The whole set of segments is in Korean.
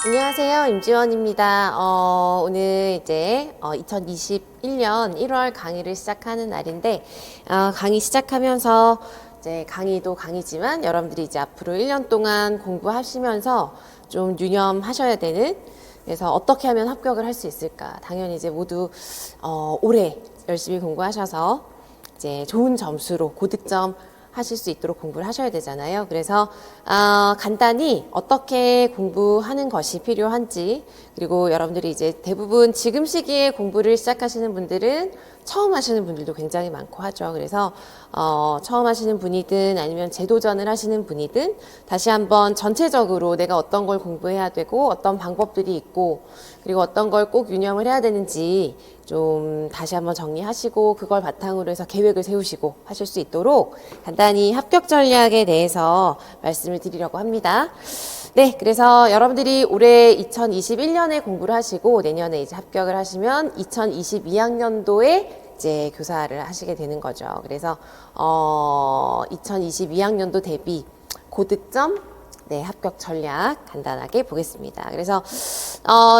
안녕하세요. 임지원입니다. 오늘 이제 2021년 1월 강의를 시작하는 날인데, 강의 시작하면서 이제 강의도 강의지만 여러분들이 이제 앞으로 1년 동안 공부하시면서 좀 유념하셔야 되는, 그래서 어떻게 하면 합격을 할 수 있을까? 당연히 이제 모두 올해 열심히 공부하셔서 이제 좋은 점수로 고득점 하실 수 있도록 공부를 하셔야 되잖아요. 그래서 간단히 어떻게 공부하는 것이 필요한지, 그리고 여러분들이 이제 대부분 지금 시기에 공부를 시작하시는 분들은 처음 하시는 분들도 굉장히 많고 하죠. 그래서 처음 하시는 분이든 아니면 재도전을 하시는 분이든 다시 한번 전체적으로 내가 어떤 걸 공부해야 되고 어떤 방법들이 있고 그리고 어떤 걸 꼭 유념을 해야 되는지 좀 다시 한번 정리하시고 그걸 바탕으로 해서 계획을 세우시고 하실 수 있도록 간단히 합격 전략에 대해서 말씀을 드리려고 합니다. 네, 그래서 여러분들이 올해 2021년에 공부를 하시고 내년에 이제 합격을 하시면 2022학년도에 이제 교사를 하시게 되는 거죠. 그래서 2022학년도 대비 고득점 네, 합격 전략 간단하게 보겠습니다. 그래서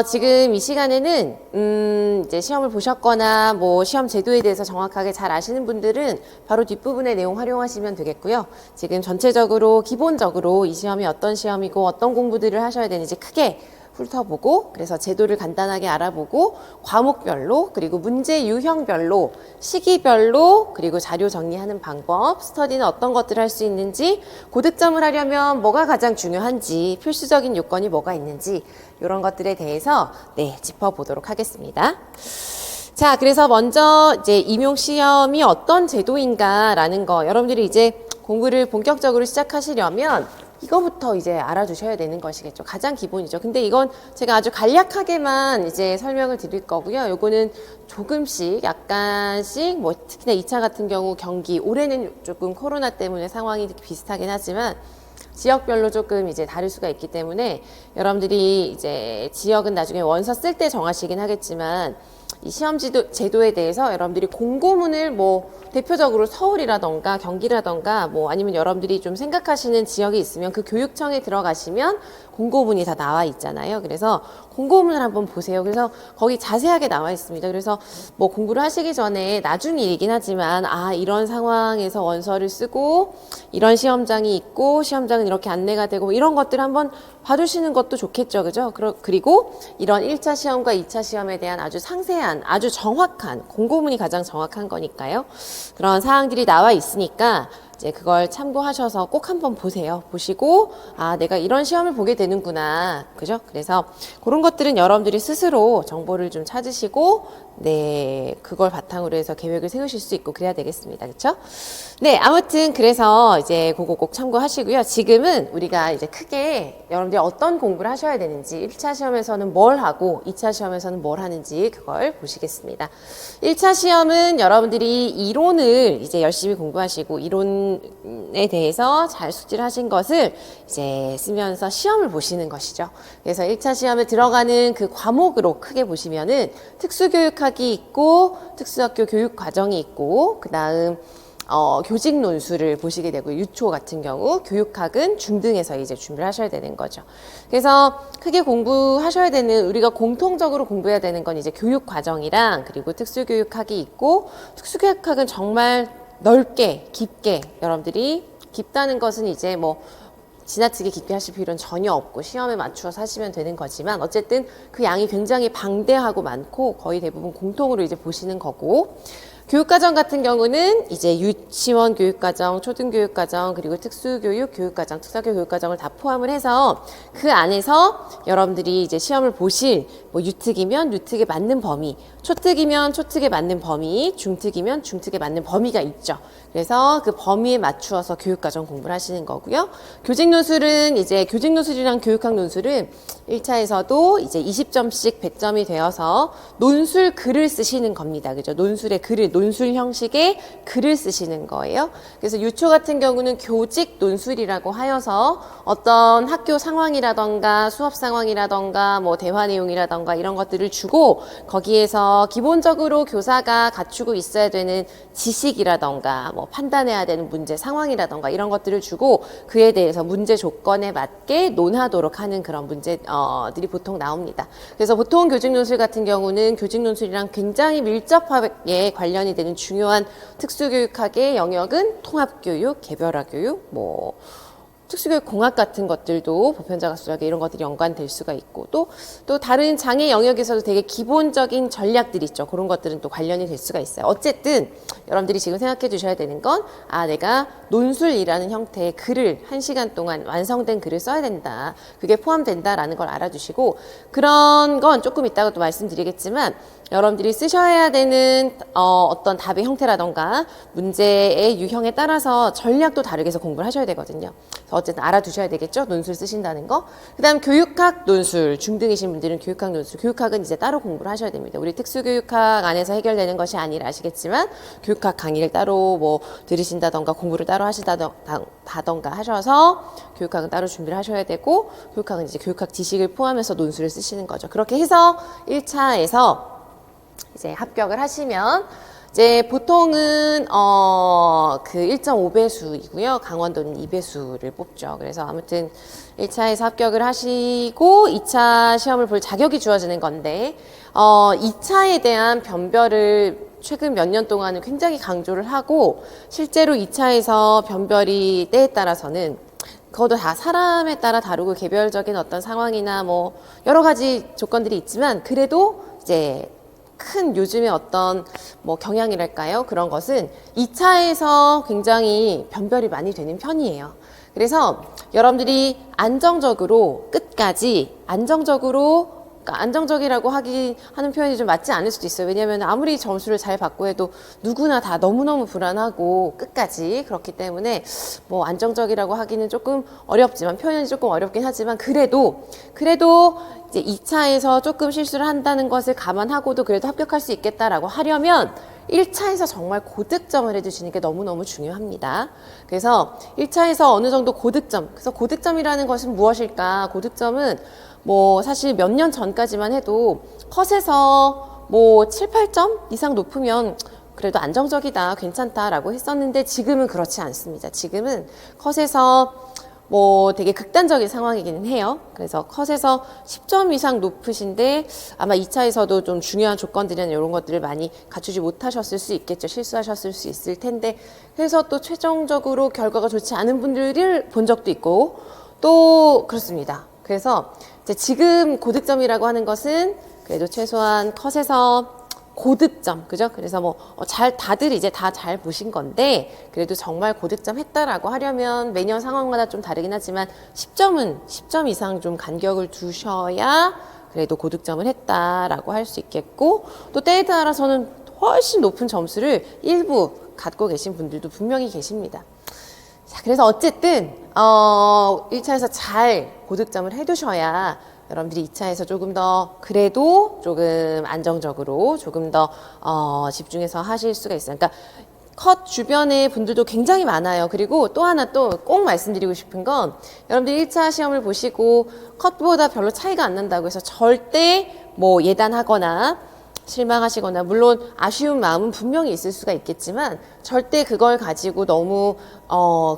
지금 이 시간에는 이제 시험을 보셨거나 뭐 시험 제도에 대해서 정확하게 잘 아시는 분들은 바로 뒷부분의 내용 활용하시면 되겠고요. 지금 전체적으로 기본적으로 이 시험이 어떤 시험이고 어떤 공부들을 하셔야 되는지 크게 훑어보고, 그래서 제도를 간단하게 알아보고 과목별로 그리고 문제 유형별로 시기별로 그리고 자료 정리하는 방법, 스터디는 어떤 것들을 할 수 있는지, 고득점을 하려면 뭐가 가장 중요한지, 필수적인 요건이 뭐가 있는지 이런 것들에 대해서 네, 짚어보도록 하겠습니다. 자, 그래서 먼저 이제 임용 시험이 어떤 제도인가라는 거, 여러분들이 이제 공부를 본격적으로 시작하시려면 이거부터 이제 알아두셔야 되는 것이겠죠. 가장 기본이죠. 근데 이건 제가 아주 간략하게만 이제 설명을 드릴 거고요. 요거는 조금씩 약간씩 뭐 특히나 2차 같은 경우 경기, 올해는 조금 코로나 때문에 상황이 비슷하긴 하지만 지역별로 조금 이제 다를 수가 있기 때문에 여러분들이 이제 지역은 나중에 원서 쓸 때 정하시긴 하겠지만 이 시험 제도에 대해서 여러분들이 공고문을 뭐 대표적으로 서울이라던가 경기라던가 뭐 아니면 여러분들이 좀 생각하시는 지역이 있으면 그 교육청에 들어가시면 공고문이 다 나와 있잖아요. 그래서 공고문을 한번 보세요. 그래서 거기 자세하게 나와 있습니다. 그래서 뭐 공부를 하시기 전에 나중 일이긴 하지만 이런 상황에서 원서를 쓰고 이런 시험장이 있고 시험장은 이렇게 안내가 되고 이런 것들 한번 봐두시는 것도 좋겠죠. 그죠? 그리고 이런 1차 시험과 2차 시험에 대한 아주 상세한, 아주 정확한, 공고문이 가장 정확한 거니까요. 그런 사항들이 나와 있으니까 이제 그걸 참고하셔서 꼭 한번 보세요. 보시고, 내가 이런 시험을 보게 되는구나. 그죠? 그래서 그런 것들은 여러분들이 스스로 정보를 좀 찾으시고, 네, 그걸 바탕으로 해서 계획을 세우실 수 있고 그래야 되겠습니다. 그렇죠? 네, 아무튼 그래서 이제 그거 꼭 참고하시고요. 지금은 우리가 이제 크게 여러분들이 어떤 공부를 하셔야 되는지, 1차 시험에서는 뭘 하고 2차 시험에서는 뭘 하는지 그걸 보시겠습니다. 1차 시험은 여러분들이 이론을 이제 열심히 공부하시고 이론에 대해서 잘 숙지를 하신 것을 이제 쓰면서 시험을 보시는 것이죠. 그래서 1차 시험에 들어가는 그 과목으로 크게 보시면은 특수교육학이 있고 특수학교 교육과정이 있고 그 다음 교직 논술을 보시게 되고 유초 같은 경우 교육학은 중등에서 이제 준비를 하셔야 되는 거죠. 그래서 크게 공부하셔야 되는, 우리가 공통적으로 공부해야 되는 건 이제 교육과정이랑 그리고 특수교육학이 있고, 특수교육학은 정말 넓게 깊게 여러분들이, 깊다는 것은 이제 뭐 지나치게 깊게 하실 필요는 전혀 없고 시험에 맞추어서 하시면 되는 거지만 어쨌든 그 양이 굉장히 방대하고 많고 거의 대부분 공통으로 이제 보시는 거고, 교육과정 같은 경우는 이제 유치원 교육과정, 초등교육과정, 그리고 특수교육 교육과정, 특수학교 교육과정을 다 포함을 해서 그 안에서 여러분들이 이제 시험을 보실 뭐 유특이면 유특에 맞는 범위, 초특이면 초특에 맞는 범위, 중특이면 중특에 맞는 범위가 있죠. 그래서 그 범위에 맞추어서 교육과정 공부를 하시는 거고요. 교직논술은 이제 교직논술이랑 교육학 논술은 1차에서도 이제 20점씩 100점이 되어서 논술 글을 쓰시는 겁니다. 그죠? 논술의 글을, 논술 형식의 글을 쓰시는 거예요. 그래서 유초 같은 경우는 교직 논술이라고 하여서 어떤 학교 상황이라던가 수업 상황이라던가 뭐 대화 내용이라던가 이런 것들을 주고 거기에서 기본적으로 교사가 갖추고 있어야 되는 지식이라던가 뭐 판단해야 되는 문제 상황이라던가 이런 것들을 주고 그에 대해서 문제 조건에 맞게 논하도록 하는 그런 문제들이 보통 나옵니다. 그래서 보통 교직 논술 같은 경우는 교직 논술이랑 굉장히 밀접하게 관련이 되는 중요한 특수교육학의 영역은 통합교육, 개별화교육, 뭐 특수교육 공학 같은 것들도 보편자가 수학에 이런 것들이 연관될 수가 있고 또 다른 장애 영역에서도 되게 기본적인 전략들이 있죠. 그런 것들은 또 관련이 될 수가 있어요. 어쨌든 여러분들이 지금 생각해 주셔야 되는 건 내가 논술이라는 형태의 글을 1시간 동안 완성된 글을 써야 된다. 그게 포함된다라는 걸 알아두시고 그런 건 조금 이따가 또 말씀드리겠지만 여러분들이 쓰셔야 되는 어떤 답의 형태라던가 문제의 유형에 따라서 전략도 다르게 해서 공부를 하셔야 되거든요. 그래서 어쨌든 알아두셔야 되겠죠. 논술 쓰신다는 거. 그 다음 교육학 논술, 중등이신 분들은 교육학 논술, 교육학은 이제 따로 공부를 하셔야 됩니다. 우리 특수교육학 안에서 해결되는 것이 아니라 아시겠지만 교육학 강의를 따로 뭐 들으신다던가 공부를 따로 하시다던가 하셔서 교육학은 따로 준비를 하셔야 되고 교육학은 이제 교육학 지식을 포함해서 논술을 쓰시는 거죠. 그렇게 해서 1차에서 이제 합격을 하시면 이제 보통은 그 1.5배수이고요. 강원도는 2배수를 뽑죠. 그래서 아무튼 1차에서 합격을 하시고 2차 시험을 볼 자격이 주어지는 건데 2차에 대한 변별을 최근 몇 년 동안은 굉장히 강조를 하고 실제로 2차에서 변별이 때에 따라서는 그것도 다 사람에 따라 다르고 개별적인 어떤 상황이나 뭐 여러 가지 조건들이 있지만 그래도 이제 큰 요즘의 어떤 뭐 경향이랄까요? 그런 것은 2차에서 굉장히 변별이 많이 되는 편이에요. 그래서 여러분들이 안정적으로 끝까지 안정적이라고 하는 표현이 좀 맞지 않을 수도 있어요. 왜냐하면 아무리 점수를 잘 받고 해도 누구나 다 너무너무 불안하고 끝까지 그렇기 때문에 뭐 안정적이라고 하기는 조금 어렵지만 표현이 조금 어렵긴 하지만 그래도 이제 2차에서 조금 실수를 한다는 것을 감안하고도 그래도 합격할 수 있겠다라고 하려면 1차에서 정말 고득점을 해주시는 게 너무너무 중요합니다. 그래서 1차에서 어느 정도 고득점, 그래서 고득점이라는 것은 무엇일까? 고득점은 뭐 사실 몇 년 전까지만 해도 컷에서 뭐 7, 8점 이상 높으면 그래도 안정적이다, 괜찮다라고 했었는데 지금은 그렇지 않습니다. 지금은 컷에서 뭐 되게 극단적인 상황이기는 해요. 그래서 컷에서 10점 이상 높으신데 아마 2차에서도 좀 중요한 조건들이나 이런 것들을 많이 갖추지 못하셨을 수 있겠죠. 실수하셨을 수 있을 텐데 그래서 또 최종적으로 결과가 좋지 않은 분들을 본 적도 있고 또 그렇습니다. 그래서 이제 지금 고득점이라고 하는 것은 그래도 최소한 컷에서 고득점, 그죠? 그래서 뭐, 다들 이제 다 잘 보신 건데, 그래도 정말 고득점 했다라고 하려면 매년 상황마다 좀 다르긴 하지만 10점 이상 좀 간격을 두셔야 그래도 고득점을 했다라고 할 수 있겠고, 또 때에 따라서는 훨씬 높은 점수를 일부 갖고 계신 분들도 분명히 계십니다. 자, 그래서 어쨌든, 1차에서 잘 고득점을 해두셔야 여러분들이 2차에서 조금 더 그래도 조금 안정적으로 조금 더 집중해서 하실 수가 있어요. 그러니까 컷 주변의 분들도 굉장히 많아요. 그리고 또 하나 또 꼭 말씀드리고 싶은 건 여러분들이 1차 시험을 보시고 컷보다 별로 차이가 안 난다고 해서 절대 뭐 예단하거나 실망하시거나 물론 아쉬운 마음은 분명히 있을 수가 있겠지만 절대 그걸 가지고 너무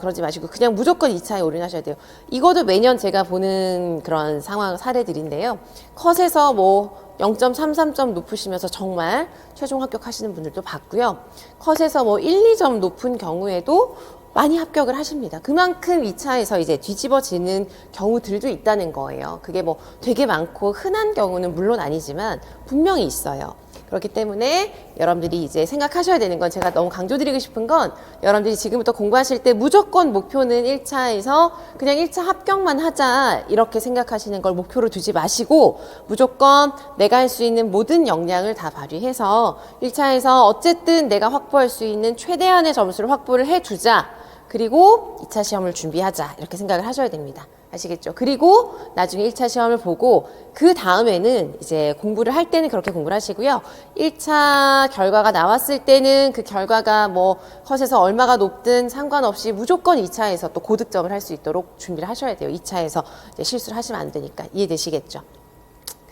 그러지 마시고 그냥 무조건 2차에 올인하셔야 돼요. 이것도 매년 제가 보는 그런 상황 사례들인데요. 컷에서 뭐 0.33점 높으시면서 정말 최종 합격하시는 분들도 봤고요. 컷에서 뭐 1, 2점 높은 경우에도 많이 합격을 하십니다. 그만큼 2차에서 이제 뒤집어지는 경우들도 있다는 거예요. 그게 뭐 되게 많고 흔한 경우는 물론 아니지만 분명히 있어요. 그렇기 때문에 여러분들이 이제 생각하셔야 되는 건 제가 너무 강조드리고 싶은 건 여러분들이 지금부터 공부하실 때 무조건 목표는 1차에서 그냥 1차 합격만 하자 이렇게 생각하시는 걸 목표로 두지 마시고 무조건 내가 할 수 있는 모든 역량을 다 발휘해서 1차에서 어쨌든 내가 확보할 수 있는 최대한의 점수를 확보를 해두자. 그리고 2차 시험을 준비하자 이렇게 생각을 하셔야 됩니다. 아시겠죠? 그리고 나중에 1차 시험을 보고 그 다음에는 이제 공부를 할 때는 그렇게 공부를 하시고요. 1차 결과가 나왔을 때는 그 결과가 뭐 컷에서 얼마가 높든 상관없이 무조건 2차에서 또 고득점을 할 수 있도록 준비를 하셔야 돼요. 2차에서 이제 실수를 하시면 안 되니까 이해되시겠죠?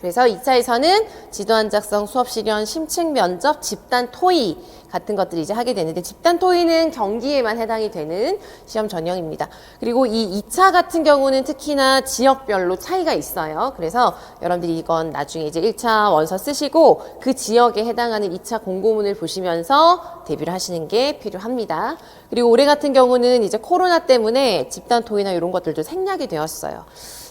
그래서 2차에서는 지도안 작성, 수업 실현, 심층 면접, 집단 토의 같은 것들을 이제 하게 되는데, 집단 토의는 경기에만 해당이 되는 시험 전형입니다. 그리고 이 2차 같은 경우는 특히나 지역별로 차이가 있어요. 그래서 여러분들이 이건 나중에 이제 1차 원서 쓰시고 그 지역에 해당하는 2차 공고문을 보시면서 대비를 하시는 게 필요합니다. 그리고 올해 같은 경우는 이제 코로나 때문에 집단 토의나 이런 것들도 생략이 되었어요.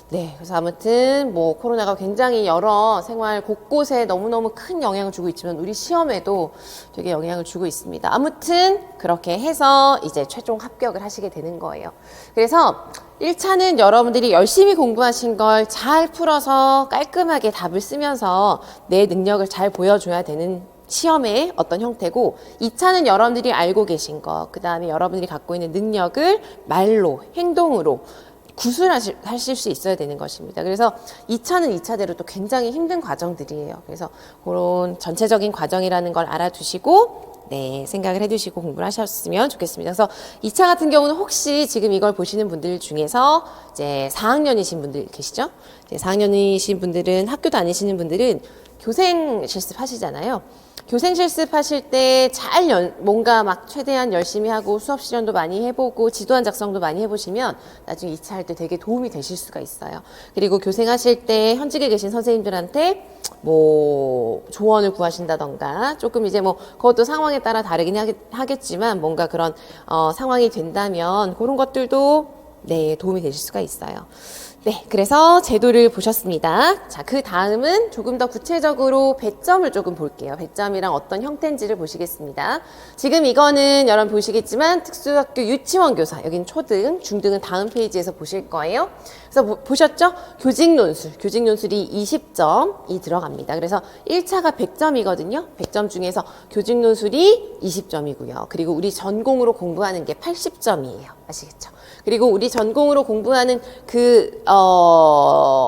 네, 그래서 아무튼 뭐 코로나가 굉장히 여러 생활 곳곳에 너무너무 큰 영향을 주고 있지만 우리 시험에도 되게 영향을 주고 있습니다. 아무튼 그렇게 해서 이제 최종 합격을 하시게 되는 거예요. 그래서 1차는 여러분들이 열심히 공부하신 걸 잘 풀어서 깔끔하게 답을 쓰면서 내 능력을 잘 보여줘야 되는 시험의 어떤 형태고, 2차는 여러분들이 알고 계신 거, 그 다음에 여러분들이 갖고 있는 능력을 말로, 행동으로 구술하실 수 있어야 되는 것입니다. 그래서 2차는 2차대로 또 굉장히 힘든 과정들이에요. 그래서 그런 전체적인 과정이라는 걸 알아두시고 네, 생각을 해두시고 공부를 하셨으면 좋겠습니다. 그래서 2차 같은 경우는 혹시 지금 이걸 보시는 분들 중에서 이제 4학년이신 분들 계시죠? 이제 4학년이신 분들은, 학교 다니시는 분들은 교생 실습하시잖아요. 교생 실습하실 때 뭔가 막 최대한 열심히 하고 수업 실현도 많이 해보고 지도안 작성도 많이 해보시면 나중에 2차 할 때 되게 도움이 되실 수가 있어요. 그리고 교생하실 때 현직에 계신 선생님들한테 뭐 조언을 구하신다던가, 조금 이제 뭐 그것도 상황에 따라 다르긴 하겠지만 뭔가 그런 상황이 된다면 그런 것들도 네, 도움이 되실 수가 있어요. 네, 그래서 제도를 보셨습니다. 자, 그 다음은 조금 더 구체적으로 배점을 조금 볼게요. 배점이랑 어떤 형태인지를 보시겠습니다. 지금 이거는 여러분 보시겠지만 특수학교 유치원 교사, 여긴 초등, 중등은 다음 페이지에서 보실 거예요. 그래서 보셨죠? 교직 논술이 20점이 들어갑니다. 그래서 1차가 100점이거든요. 100점 중에서 교직 논술이 20점이고요. 그리고 우리 전공으로 공부하는 게 80점이에요. 아시겠죠? 그리고 우리 전공으로 공부하는 그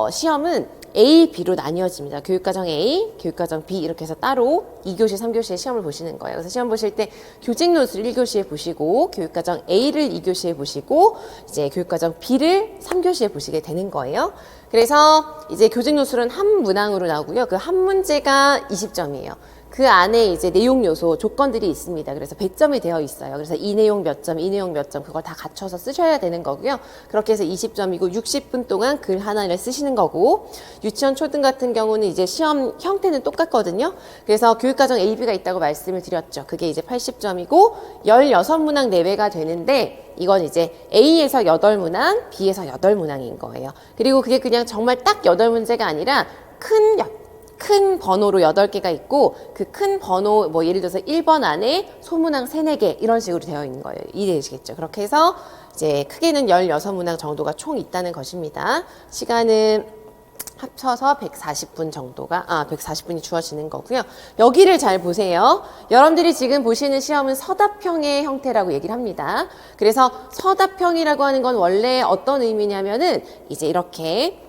시험은 A, B로 나뉘어집니다. 교육과정 A, 교육과정 B 이렇게 해서 따로 2교시, 3교시에 시험을 보시는 거예요. 그래서 시험 보실 때 교직 논술 1교시에 보시고 교육과정 A를 2교시에 보시고 이제 교육과정 B를 3교시에 보시게 되는 거예요. 그래서 이제 교직 논술은 한 문항으로 나오고요. 그 한 문제가 20점이에요. 그 안에 이제 내용 요소, 조건들이 있습니다. 그래서 배점이 되어 있어요. 그래서 이 내용 몇 점, 이 내용 몇 점, 그걸 다 갖춰서 쓰셔야 되는 거고요. 그렇게 해서 20점이고 60분 동안 글 하나를 쓰시는 거고, 유치원 초등 같은 경우는 이제 시험 형태는 똑같거든요. 그래서 교육과정 A, B가 있다고 말씀을 드렸죠. 그게 이제 80점이고 16문항 내외가 되는데, 이건 이제 A에서 8문항, B에서 8문항인 거예요. 그리고 그게 그냥 정말 딱 8문제가 아니라 큰 번호로 8개가 있고, 그 큰 번호, 뭐 예를 들어서 1번 안에 소문항 3, 4개 이런 식으로 되어 있는 거예요. 이해되시겠죠? 그렇게 해서 이제 크게는 16문항 정도가 총 있다는 것입니다. 시간은 합쳐서 140분 정도가, 140분이 주어지는 거고요. 여기를 잘 보세요. 여러분들이 지금 보시는 시험은 서답형의 형태라고 얘기를 합니다. 그래서 서답형이라고 하는 건 원래 어떤 의미냐면은 이제 이렇게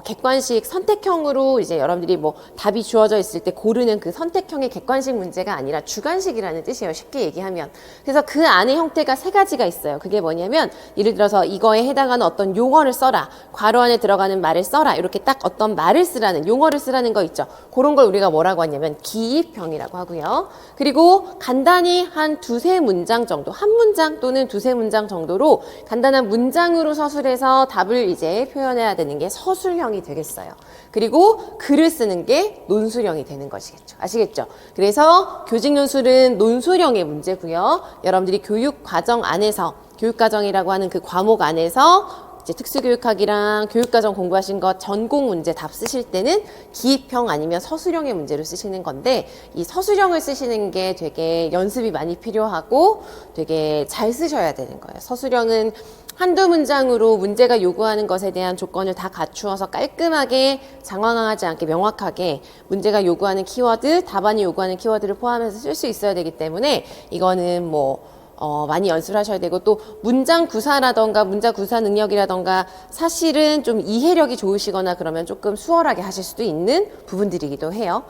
객관식 선택형으로 이제 여러분들이 뭐 답이 주어져 있을 때 고르는 그 선택형의 객관식 문제가 아니라 주관식이라는 뜻이에요. 쉽게 얘기하면. 그래서 그 안에 형태가 3가지가 있어요. 그게 뭐냐면 예를 들어서 이거에 해당하는 어떤 용어를 써라. 괄호 안에 들어가는 말을 써라. 이렇게 딱 어떤 말을 쓰라는, 용어를 쓰라는 거 있죠. 그런 걸 우리가 뭐라고 하냐면 기입형이라고 하고요. 그리고 간단히 한 2-3문장 정도, 한 문장 또는 2-3문장 정도로 간단한 문장으로 서술해서 답을 이제 표현해야 되는 게 서술형이 되겠어요. 그리고 글을 쓰는 게 논술형이 되는 것이겠죠. 아시겠죠? 그래서 교직 논술은 논술형의 문제고요. 여러분들이 교육과정 안에서, 교육과정이라고 하는 그 과목 안에서 이제 특수교육학이랑 교육과정 공부하신 것 전공 문제 답 쓰실 때는 기입형 아니면 서술형의 문제로 쓰시는 건데, 이 서술형을 쓰시는 게 되게 연습이 많이 필요하고 되게 잘 쓰셔야 되는 거예요. 서술형은 한두 문장으로 문제가 요구하는 것에 대한 조건을 다 갖추어서 깔끔하게 장황하지 않게 명확하게 문제가 요구하는 키워드, 답안이 요구하는 키워드를 포함해서 쓸 수 있어야 되기 때문에 이거는 많이 연습을 하셔야 되고, 또 문장 구사라던가 문장 구사 능력이라던가 사실은 좀 이해력이 좋으시거나 그러면 조금 수월하게 하실 수도 있는 부분들이기도 해요.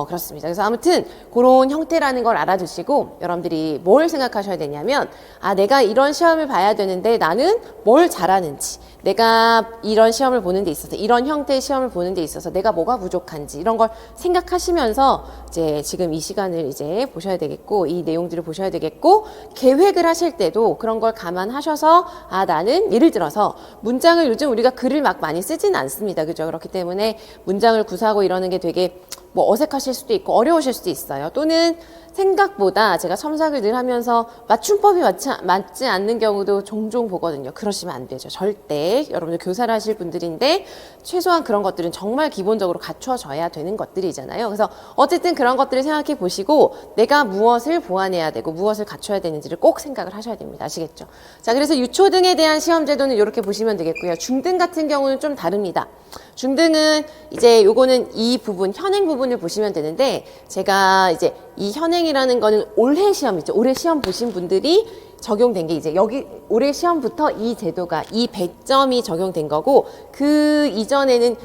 그렇습니다. 그래서 아무튼 그런 형태라는 걸 알아두시고 여러분들이 뭘 생각하셔야 되냐면 내가 이런 시험을 봐야 되는데 나는 뭘 잘하는지, 내가 이런 시험을 보는 데 있어서, 이런 형태의 시험을 보는 데 있어서 내가 뭐가 부족한지 이런 걸 생각하시면서 이제 지금 이 시간을 이제 보셔야 되겠고, 이 내용들을 보셔야 되겠고, 계획을 하실 때도 그런 걸 감안하셔서 나는 예를 들어서 문장을 요즘 우리가 글을 막 많이 쓰지는 않습니다. 그죠? 그렇기 때문에 문장을 구사하고 이러는 게 되게 뭐 어색하실 수도 있고 어려우실 수도 있어요. 또는 생각보다 제가 첨삭을 늘 하면서 맞춤법이 맞지 않는 경우도 종종 보거든요. 그러시면 안 되죠. 절대. 여러분들 교사를 하실 분들인데 최소한 그런 것들은 정말 기본적으로 갖춰져야 되는 것들이잖아요. 그래서 어쨌든 그런 것들을 생각해 보시고 내가 무엇을 보완해야 되고 무엇을 갖춰야 되는지를 꼭 생각을 하셔야 됩니다. 아시겠죠? 자, 그래서 유초등에 대한 시험 제도는 이렇게 보시면 되겠고요. 중등 같은 경우는 좀 다릅니다. 중등은 이제 요거는 이 부분, 현행 부분을 보시면 되는데, 제가 이제 이 현행이라는 거는 올해 시험 있죠. 올해 시험 보신 분들이 적용된 게 이제 여기 올해 시험부터 이 제도가, 이 배점이 적용된 거고, 그 이전에는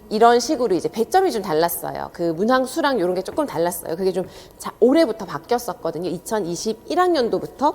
이런 식으로 이제 배점이 좀 달랐어요. 그 문항 수랑 이런 게 조금 달랐어요. 그게 좀 올해부터 바뀌었었거든요. 2021학년도부터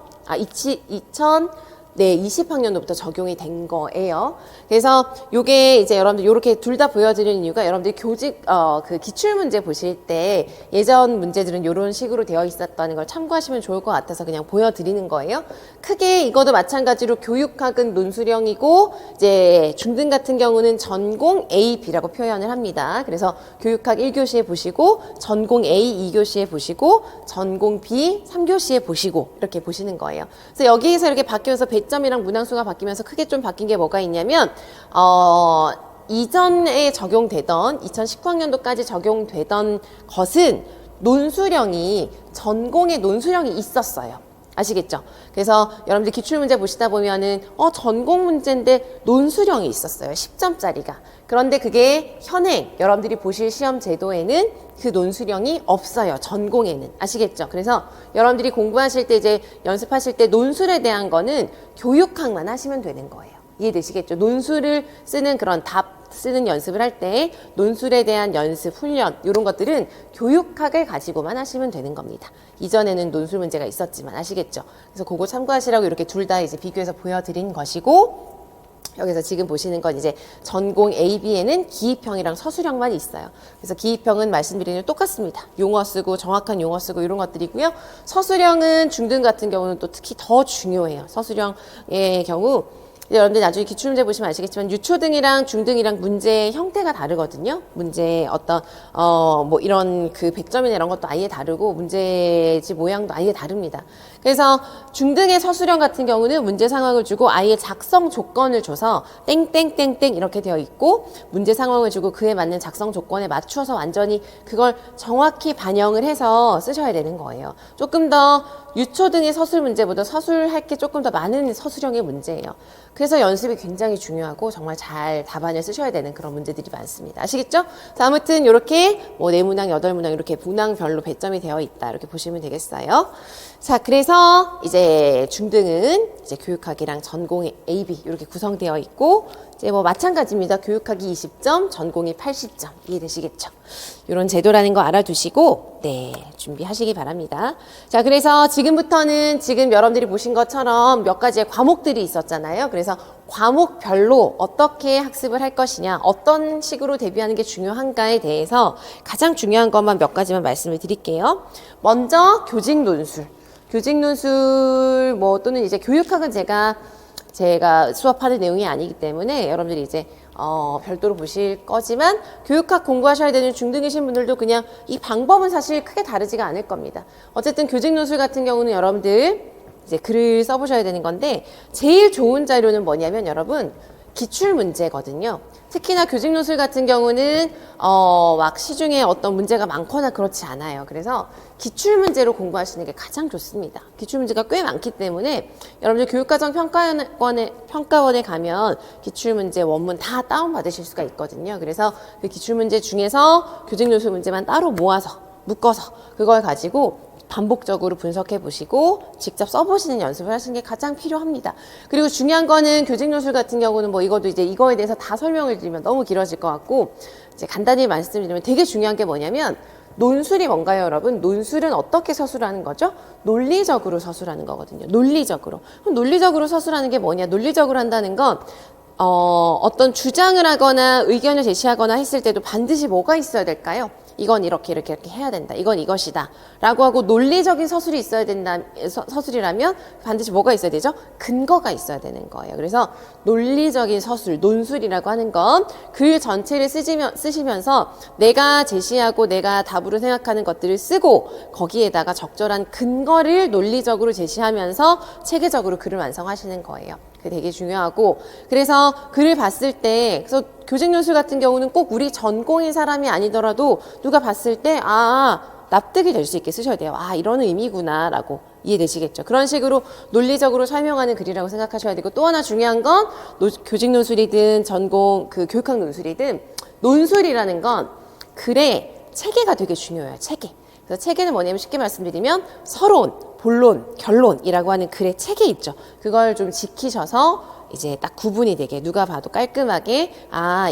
20학년도부터 적용이 된 거예요. 그래서 요게 이제 여러분들 요렇게 둘 다 보여드리는 이유가 여러분들이 그 기출문제 보실 때 예전 문제들은 요런 식으로 되어 있었다는 걸 참고하시면 좋을 것 같아서 그냥 보여드리는 거예요. 크게 이것도 마찬가지로 교육학은 논술형이고 이제 중등 같은 경우는 전공 A, B라고 표현을 합니다. 그래서 교육학 1교시에 보시고 전공 A 2교시에 보시고 전공 B 3교시에 보시고 이렇게 보시는 거예요. 그래서 여기에서 이렇게 바뀌면서 배점이랑 문항수가 바뀌면서 크게 좀 바뀐 게 뭐가 있냐면 이전에 적용되던 2019학년도까지 적용되던 것은 논술형이 전공의 논술형이 있었어요. 아시겠죠? 그래서 여러분들 기출문제 보시다 보면은 전공 문제인데 논술형이 있었어요. 10점짜리가. 그런데 그게 현행 여러분들이 보실 시험 제도에는 그 논술형이 없어요. 전공에는. 아시겠죠? 그래서 여러분들이 공부하실 때 이제 연습하실 때 논술에 대한 거는 교육학만 하시면 되는 거예요. 이해되시겠죠? 논술을 쓰는 그런 답 쓰는 연습을 할 때 논술에 대한 연습, 훈련 이런 것들은 교육학을 가지고만 하시면 되는 겁니다. 이전에는 논술 문제가 있었지만 아시겠죠? 그래서 그거 참고하시라고 이렇게 둘 다 이제 비교해서 보여드린 것이고, 여기서 지금 보시는 건 이제 전공 A, B에는 기입형이랑 서술형만 있어요. 그래서 기입형은 말씀드리는 똑같습니다. 용어 쓰고 정확한 용어 쓰고 이런 것들이고요. 서술형은 중등 같은 경우는 또 특히 더 중요해요. 서술형의 경우 여러분들 나중에 기출문제 보시면 아시겠지만 유초등이랑 중등이랑 문제 형태가 다르거든요. 문제 어떤 뭐 이런 그 배점이나 이런 것도 아예 다르고 문제지 모양도 아예 다릅니다. 그래서 중등의 서술형 같은 경우는 문제 상황을 주고 아예 작성 조건을 줘서 땡땡땡땡 이렇게 되어 있고, 문제 상황을 주고 그에 맞는 작성 조건에 맞추어서 완전히 그걸 정확히 반영을 해서 쓰셔야 되는 거예요. 조금 더 유초등의 서술 문제보다 서술할 게 조금 더 많은 서술형의 문제예요. 그래서 연습이 굉장히 중요하고 정말 잘 답안을 쓰셔야 되는 그런 문제들이 많습니다. 아시겠죠? 자, 아무튼 이렇게 뭐 4문항, 8문항 이렇게 문항별로 배점이 되어 있다. 이렇게 보시면 되겠어요. 자, 그래서 이제 중등은 이제 교육학이랑 전공 AB 이렇게 구성되어 있고, 이제 뭐 마찬가지입니다. 교육학이 20점, 전공이 80점. 이해되시겠죠? 이런 제도라는 거 알아두시고, 네, 준비하시기 바랍니다. 자, 그래서 지금부터는 지금 여러분들이 보신 것처럼 몇 가지의 과목들이 있었잖아요. 그래서 과목별로 어떻게 학습을 할 것이냐, 어떤 식으로 대비하는 게 중요한가에 대해서 가장 중요한 것만 몇 가지만 말씀을 드릴게요. 먼저 교직 논술. 교직 논술 뭐 또는 이제 교육학은 제가 수업하는 내용이 아니기 때문에 여러분들이 이제 별도로 보실 거지만, 교육학 공부하셔야 되는 중등이신 분들도 그냥 이 방법은 사실 크게 다르지가 않을 겁니다. 어쨌든 교직 논술 같은 경우는 여러분들 이제 글을 써보셔야 되는 건데, 제일 좋은 자료는 뭐냐면 여러분 기출 문제거든요. 특히나 교직 논술 같은 경우는 막 시중에 어떤 문제가 많거나 그렇지 않아요. 그래서 기출 문제로 공부하시는 게 가장 좋습니다. 기출 문제가 꽤 많기 때문에 여러분들 교육과정 평가원에 가면 기출 문제 원문 다 다운 받으실 수가 있거든요. 그래서 그 기출 문제 중에서 교직 논술 문제만 따로 모아서 묶어서 그걸 가지고 반복적으로 분석해 보시고 직접 써보시는 연습을 하시는 게 가장 필요합니다. 그리고 중요한 거는 교직논술 같은 경우는 뭐 이것도 이제 이거에 대해서 다 설명을 드리면 너무 길어질 것 같고 이제 간단히 말씀드리면 되게 중요한 게 뭐냐면 논술이 뭔가요, 여러분? 논술은 어떻게 서술하는 거죠? 논리적으로 서술하는 거거든요. 논리적으로. 그럼 논리적으로 서술하는 게 뭐냐? 논리적으로 한다는 건 어떤 주장을 하거나 의견을 제시하거나 했을 때도 반드시 뭐가 있어야 될까요? 이건 이렇게 해야 된다. 이건 이것이다. 라고 하고 논리적인 서술이 있어야 된다. 서술이라면 반드시 뭐가 있어야 되죠? 근거가 있어야 되는 거예요. 그래서 논리적인 서술, 논술이라고 하는 건 글 전체를 쓰시면서 내가 제시하고 내가 답으로 생각하는 것들을 쓰고 거기에다가 적절한 근거를 논리적으로 제시하면서 체계적으로 글을 완성하시는 거예요. 그게 되게 중요하고 그래서 글을 봤을 때 그래서 교직논술 같은 경우는 꼭 우리 전공인 사람이 아니더라도 누가 봤을 때 납득이 될 수 있게 쓰셔야 돼요. 이런 의미구나 라고 이해되시겠죠. 그런 식으로 논리적으로 설명하는 글이라고 생각하셔야 되고 또 하나 중요한 건 교직논술이든 전공 교육학 논술이든 논술이라는 건 글의 체계가 되게 중요해요. 체계. 그래서 체계는 뭐냐면 쉽게 말씀드리면 서론, 본론, 결론이라고 하는 글의 체계 있죠. 그걸 좀 지키셔서 이제 딱 구분이 되게 누가 봐도 깔끔하게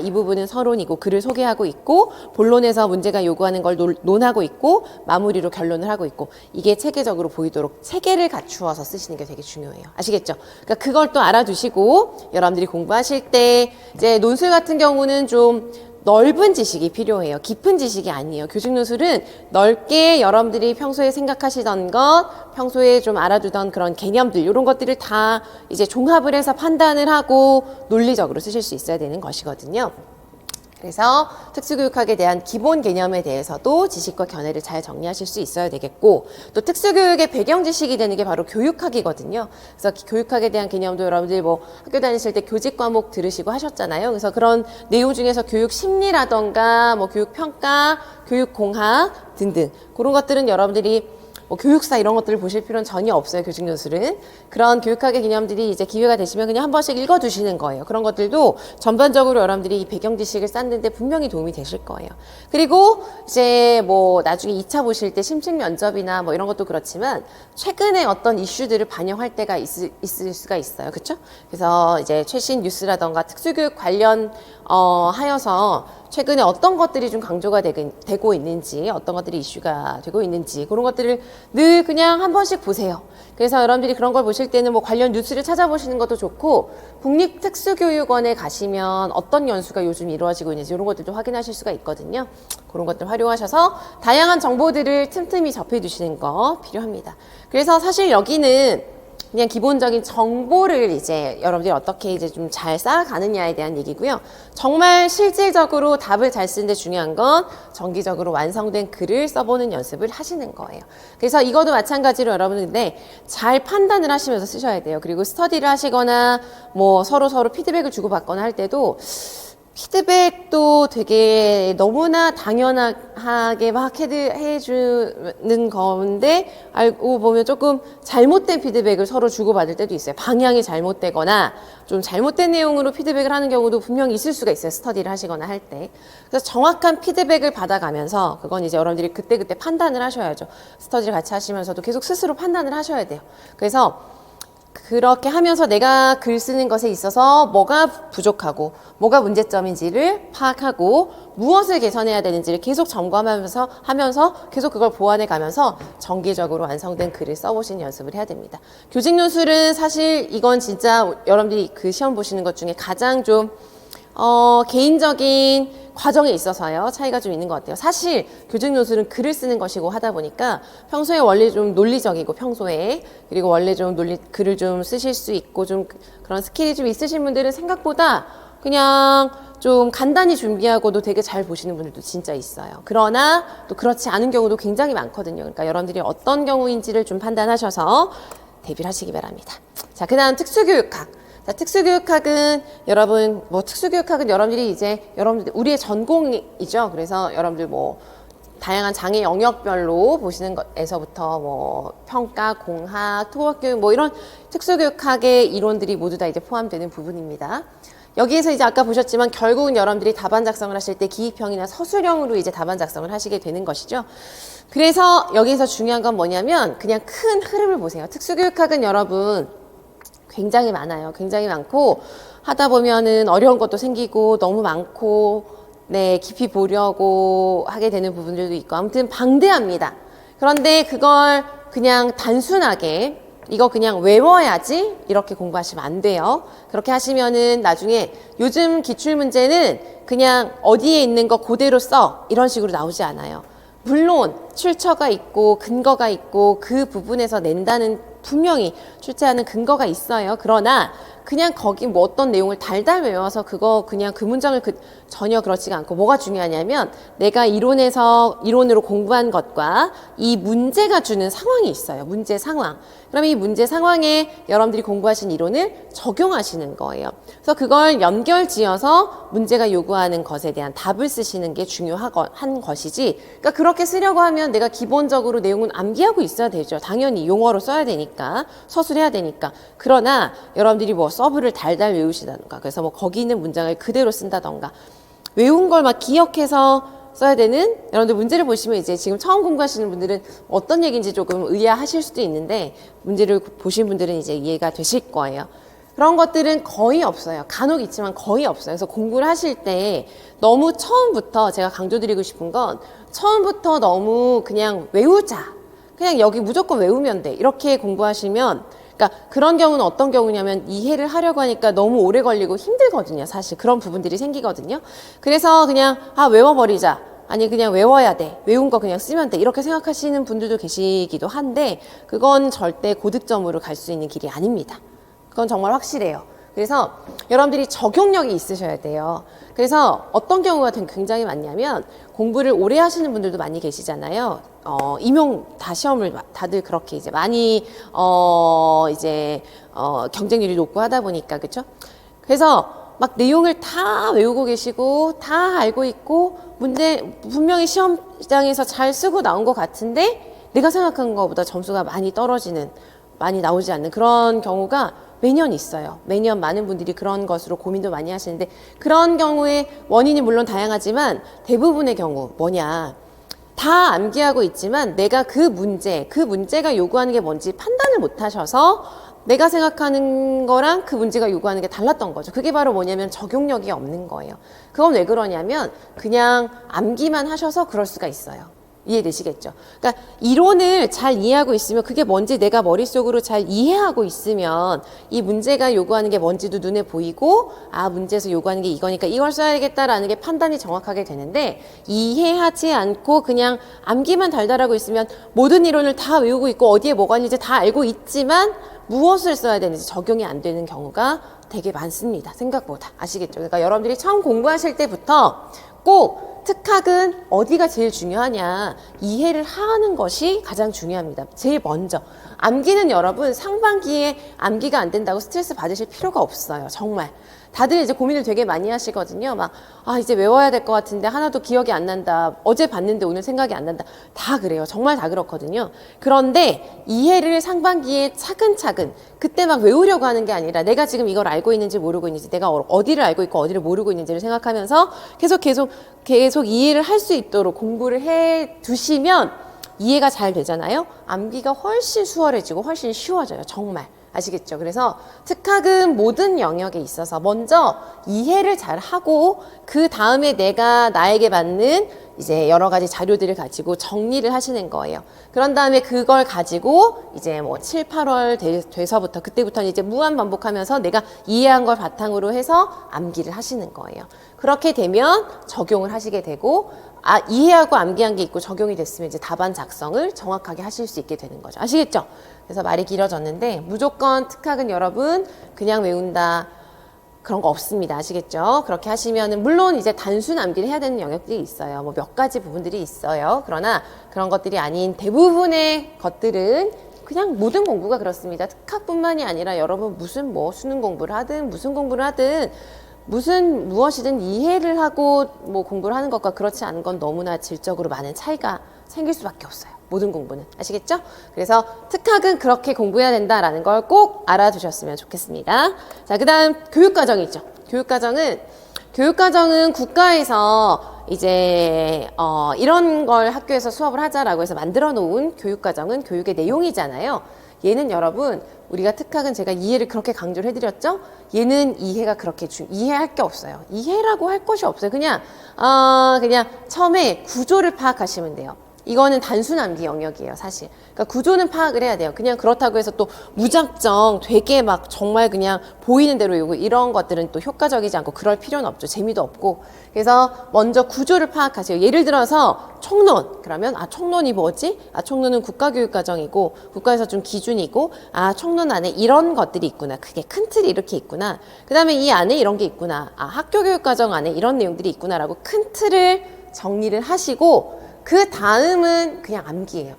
이 부분은 서론이고 글을 소개하고 있고 본론에서 문제가 요구하는 걸 논하고 있고 마무리로 결론을 하고 있고 이게 체계적으로 보이도록 체계를 갖추어서 쓰시는 게 되게 중요해요. 아시겠죠? 그러니까 그걸 또 알아두시고 여러분들이 공부하실 때 이제 논술 같은 경우는 좀 넓은 지식이 필요해요. 깊은 지식이 아니에요. 교직논술은 넓게 여러분들이 평소에 생각하시던 것, 평소에 좀 알아두던 그런 개념들, 이런 것들을 다 이제 종합을 해서 판단을 하고 논리적으로 쓰실 수 있어야 되는 것이거든요. 그래서 특수교육학에 대한 기본 개념에 대해서도 지식과 견해를 잘 정리하실 수 있어야 되겠고 또 특수교육의 배경 지식이 되는 게 바로 교육학이거든요. 그래서 교육학에 대한 개념도 여러분들 뭐 학교 다니실 때 교직 과목 들으시고 하셨잖아요. 그래서 그런 내용 중에서 교육 심리라던가 뭐 교육 평가, 교육 공학 등등 그런 것들은 여러분들이 뭐 교육사 이런 것들을 보실 필요는 전혀 없어요. 교직논술은. 그런 교육학의 개념들이 이제 기회가 되시면 그냥 한 번씩 읽어두시는 거예요. 그런 것들도 전반적으로 여러분들이 이 배경 지식을 쌓는데 분명히 도움이 되실 거예요. 그리고 이제 뭐 나중에 2차 보실 때 심층 면접이나 뭐 이런 것도 그렇지만 최근에 어떤 이슈들을 반영할 때가 있을 수가 있어요. 그렇죠? 그래서 이제 최신 뉴스라던가 특수교육 관련 하여서 최근에 어떤 것들이 좀 강조가 되고 있는지 어떤 것들이 이슈가 되고 있는지 그런 것들을 늘 그냥 한 번씩 보세요. 그래서 여러분들이 그런 걸 보실 때는 뭐 관련 뉴스를 찾아보시는 것도 좋고 국립특수교육원에 가시면 어떤 연수가 요즘 이루어지고 있는지 이런 것들도 확인하실 수가 있거든요. 그런 것들 활용하셔서 다양한 정보들을 틈틈이 접해두시는 거 필요합니다. 그래서 사실 여기는 그냥 기본적인 정보를 이제 여러분들이 어떻게 이제 좀 잘 쌓아가느냐에 대한 얘기고요. 정말 실질적으로 답을 잘 쓰는데 중요한 건 정기적으로 완성된 글을 써보는 연습을 하시는 거예요. 그래서 이것도 마찬가지로 여러분들 잘 판단을 하시면서 쓰셔야 돼요. 그리고 스터디를 하시거나 뭐 서로 피드백을 주고받거나 할 때도 피드백도 되게 너무나 당연하게 막 해주는 건데 알고 보면 조금 잘못된 피드백을 서로 주고받을 때도 있어요. 방향이 잘못되거나 좀 잘못된 내용으로 피드백을 하는 경우도 분명히 있을 수가 있어요. 스터디를 하시거나 할 때. 그래서 정확한 피드백을 받아가면서 그건 이제 여러분들이 그때그때 판단을 하셔야죠. 스터디를 같이 하시면서도 계속 스스로 판단을 하셔야 돼요. 그래서 그렇게 하면서 내가 글 쓰는 것에 있어서 뭐가 부족하고 뭐가 문제점인지를 파악하고 무엇을 개선해야 되는지를 계속 점검하면서 계속 그걸 보완해 가면서 정기적으로 완성된 글을 써보시는 연습을 해야 됩니다. 교직논술은 사실 이건 진짜 여러분들이 그 시험 보시는 것 중에 가장 좀 개인적인 과정에 있어서요 차이가 좀 있는 것 같아요. 사실 교직논술은 글을 쓰는 것이고 하다 보니까 평소에 원래 좀 논리적이고 평소에 그리고 원래 좀 글을 좀 쓰실 수 있고 좀 그런 스킬이 좀 있으신 분들은 생각보다 그냥 좀 간단히 준비하고도 되게 잘 보시는 분들도 진짜 있어요. 그러나 또 그렇지 않은 경우도 굉장히 많거든요. 그러니까 여러분들이 어떤 경우인지를 좀 판단하셔서 대비를 하시기 바랍니다. 자, 그 다음 특수교육학. 자, 특수교육학은 여러분들이 이제 우리의 전공이죠. 그래서 여러분들 뭐 다양한 장애 영역별로 보시는 것에서부터 뭐 평가, 공학, 토목교육 뭐 이런 특수교육학의 이론들이 모두 다 이제 포함되는 부분입니다. 여기에서 이제 아까 보셨지만 결국은 여러분들이 답안 작성을 하실 때 기입형이나 서술형으로 이제 답안 작성을 하시게 되는 것이죠. 그래서 여기에서 중요한 건 뭐냐면 그냥 큰 흐름을 보세요. 특수교육학은 여러분 굉장히 많아요. 굉장히 많고 하다 보면은 어려운 것도 생기고 너무 많고 네, 깊이 보려고 하게 되는 부분들도 있고 아무튼 방대합니다. 그런데 그걸 그냥 단순하게 이거 그냥 외워야지 이렇게 공부하시면 안 돼요. 그렇게 하시면은 나중에 요즘 기출문제는 그냥 어디에 있는 거 그대로 써 이런 식으로 나오지 않아요. 물론 출처가 있고 근거가 있고 그 부분에서 낸다는 분명히 출제하는 근거가 있어요. 그러나 그냥 거기 뭐 어떤 내용을 달달 외워서 그거 그냥 그 문장을 전혀 그렇지가 않고 뭐가 중요하냐면 내가 이론으로 공부한 것과 이 문제가 주는 상황이 있어요. 문제 상황. 그러면 이 문제 상황에 여러분들이 공부하신 이론을 적용하시는 거예요. 그래서 그걸 연결지어서 문제가 요구하는 것에 대한 답을 쓰시는 게 중요한 것이지. 그러니까 그렇게 쓰려고 하면 내가 기본적으로 내용은 암기하고 있어야 되죠. 당연히 용어로 써야 되니까 서술해야 되니까. 그러나 여러분들이 뭐 서브를 달달 외우시다던가 그래서 뭐 거기 있는 문장을 그대로 쓴다던가 외운 걸 막 기억해서 써야 되는 여러분들 문제를 보시면 이제 지금 처음 공부하시는 분들은 어떤 얘기인지 조금 의아하실 수도 있는데 문제를 보신 분들은 이제 이해가 되실 거예요. 그런 것들은 거의 없어요. 간혹 있지만 거의 없어요. 그래서 공부를 하실 때 너무 처음부터 제가 강조드리고 싶은 건 처음부터 너무 그냥 외우자. 그냥 여기 무조건 외우면 돼. 이렇게 공부하시면 그러니까 그런 경우는 어떤 경우냐면 이해를 하려고 하니까 너무 오래 걸리고 힘들거든요. 사실 그런 부분들이 생기거든요. 그래서 그냥 외워버리자. 아니 그냥 외워야 돼. 외운 거 그냥 쓰면 돼. 이렇게 생각하시는 분들도 계시기도 한데 그건 절대 고득점으로 갈 수 있는 길이 아닙니다. 그건 정말 확실해요. 그래서 여러분들이 적용력이 있으셔야 돼요. 그래서 어떤 경우가 굉장히 많냐면 공부를 오래 하시는 분들도 많이 계시잖아요. 임용 다 시험을 다들 그렇게 이제 많이 경쟁률이 높고 하다 보니까 그렇죠? 그래서 막 내용을 다 외우고 계시고 다 알고 있고 문제 분명히 시험장에서 잘 쓰고 나온 것 같은데 내가 생각한 것보다 점수가 많이 떨어지는 많이 나오지 않는 그런 경우가 매년 있어요. 매년 많은 분들이 그런 것으로 고민도 많이 하시는데 그런 경우에 원인이 물론 다양하지만 대부분의 경우 뭐냐 다 암기하고 있지만 내가 그 문제가 요구하는 게 뭔지 판단을 못 하셔서 내가 생각하는 거랑 그 문제가 요구하는 게 달랐던 거죠. 그게 바로 뭐냐면 적용력이 없는 거예요. 그건 왜 그러냐면 그냥 암기만 하셔서 그럴 수가 있어요. 이해되시겠죠? 그러니까 이론을 잘 이해하고 있으면 그게 뭔지 내가 머릿속으로 잘 이해하고 있으면 이 문제가 요구하는 게 뭔지도 눈에 보이고 문제에서 요구하는 게 이거니까 이걸 써야겠다라는 게 판단이 정확하게 되는데 이해하지 않고 그냥 암기만 달달하고 있으면 모든 이론을 다 외우고 있고 어디에 뭐가 있는지 다 알고 있지만 무엇을 써야 되는지 적용이 안 되는 경우가 되게 많습니다. 생각보다. 아시겠죠? 그러니까 여러분들이 처음 공부하실 때부터 꼭 특학은 어디가 제일 중요하냐 이해를 하는 것이 가장 중요합니다. 제일 먼저 암기는 여러분 상반기에 암기가 안 된다고 스트레스 받으실 필요가 없어요. 정말 다들 이제 고민을 되게 많이 하시거든요. 막 이제 외워야 될 것 같은데 하나도 기억이 안 난다. 어제 봤는데 오늘 생각이 안 난다. 다 그래요. 정말 다 그렇거든요. 그런데 이해를 상반기에 차근차근 그때 막 외우려고 하는 게 아니라 내가 지금 이걸 알고 있는지 모르고 있는지 내가 어디를 알고 있고 어디를 모르고 있는지를 생각하면서 계속 이해를 할 수 있도록 공부를 해 두시면 이해가 잘 되잖아요. 암기가 훨씬 수월해지고 훨씬 쉬워져요. 정말. 아시겠죠? 그래서 특학은 모든 영역에 있어서 먼저 이해를 잘 하고 그 다음에 내가 나에게 맞는 이제 여러 가지 자료들을 가지고 정리를 하시는 거예요. 그런 다음에 그걸 가지고 이제 뭐 7, 8월 돼서부터 그때부터는 이제 무한 반복하면서 내가 이해한 걸 바탕으로 해서 암기를 하시는 거예요. 그렇게 되면 적용을 하시게 되고 이해하고 암기한 게 있고 적용이 됐으면 이제 답안 작성을 정확하게 하실 수 있게 되는 거죠. 아시겠죠? 그래서 말이 길어졌는데 무조건 특학은 여러분 그냥 외운다 그런 거 없습니다. 아시겠죠? 그렇게 하시면은 물론 이제 단순 암기를 해야 되는 영역들이 있어요. 뭐 몇 가지 부분들이 있어요. 그러나 그런 것들이 아닌 대부분의 것들은 그냥 모든 공부가 그렇습니다. 특학뿐만이 아니라 여러분 무슨 뭐 수능 공부를 하든 무슨 공부를 하든 무엇이든 이해를 하고 뭐 공부를 하는 것과 그렇지 않은 건 너무나 질적으로 많은 차이가 생길 수밖에 없어요. 모든 공부는. 아시겠죠? 그래서 특학은 그렇게 공부해야 된다라는 걸 꼭 알아두셨으면 좋겠습니다. 자, 그 다음 교육과정이 있죠. 교육과정은 국가에서 이제 이런 걸 학교에서 수업을 하자라고 해서 만들어 놓은 교육과정은 교육의 내용이잖아요. 얘는 여러분 우리가 특학은 제가 이해를 그렇게 강조를 해드렸죠. 얘는 이해가 그렇게 이해할 게 없어요. 이해라고 할 것이 없어요. 그냥 처음에 구조를 파악하시면 돼요. 이거는 단순 암기 영역이에요, 사실. 그러니까 구조는 파악을 해야 돼요. 그냥 그렇다고 해서 또 무작정 되게 막 정말 그냥 보이는 대로 요구 이런 것들은 또 효과적이지 않고 그럴 필요는 없죠. 재미도 없고. 그래서 먼저 구조를 파악하세요. 예를 들어서 총론. 그러면 총론이 뭐지? 총론은 국가교육과정이고 국가에서 좀 기준이고 총론 안에 이런 것들이 있구나. 그게 큰 틀이 이렇게 있구나. 그 다음에 이 안에 이런 게 있구나. 학교교육과정 안에 이런 내용들이 있구나라고 큰 틀을 정리를 하시고 그 다음은 그냥 암기예요.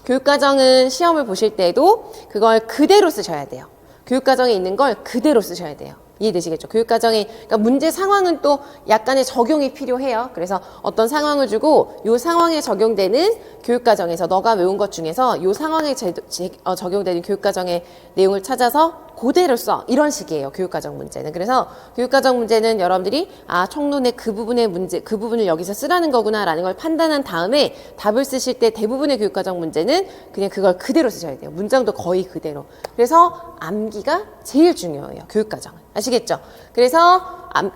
교육과정은 시험을 보실 때도 그걸 그대로 쓰셔야 돼요. 교육과정에 있는 걸 그대로 쓰셔야 돼요. 이해되시겠죠? 교육과정에, 그러니까 문제 상황은 또 약간의 적용이 필요해요. 그래서 어떤 상황을 주고 이 상황에 적용되는 교육과정에서 너가 외운 것 중에서 이 상황에 적용되는 교육과정의 내용을 찾아서 그대로 써. 이런 식이에요. 교육과정 문제는. 그래서 교육과정 문제는 여러분들이 총론의 그 부분의 문제, 그 부분을 여기서 쓰라는 거구나라는 걸 판단한 다음에 답을 쓰실 때 대부분의 교육과정 문제는 그냥 그걸 그대로 쓰셔야 돼요. 문장도 거의 그대로. 그래서 암기가 제일 중요해요. 교육과정은. 아시겠죠? 그래서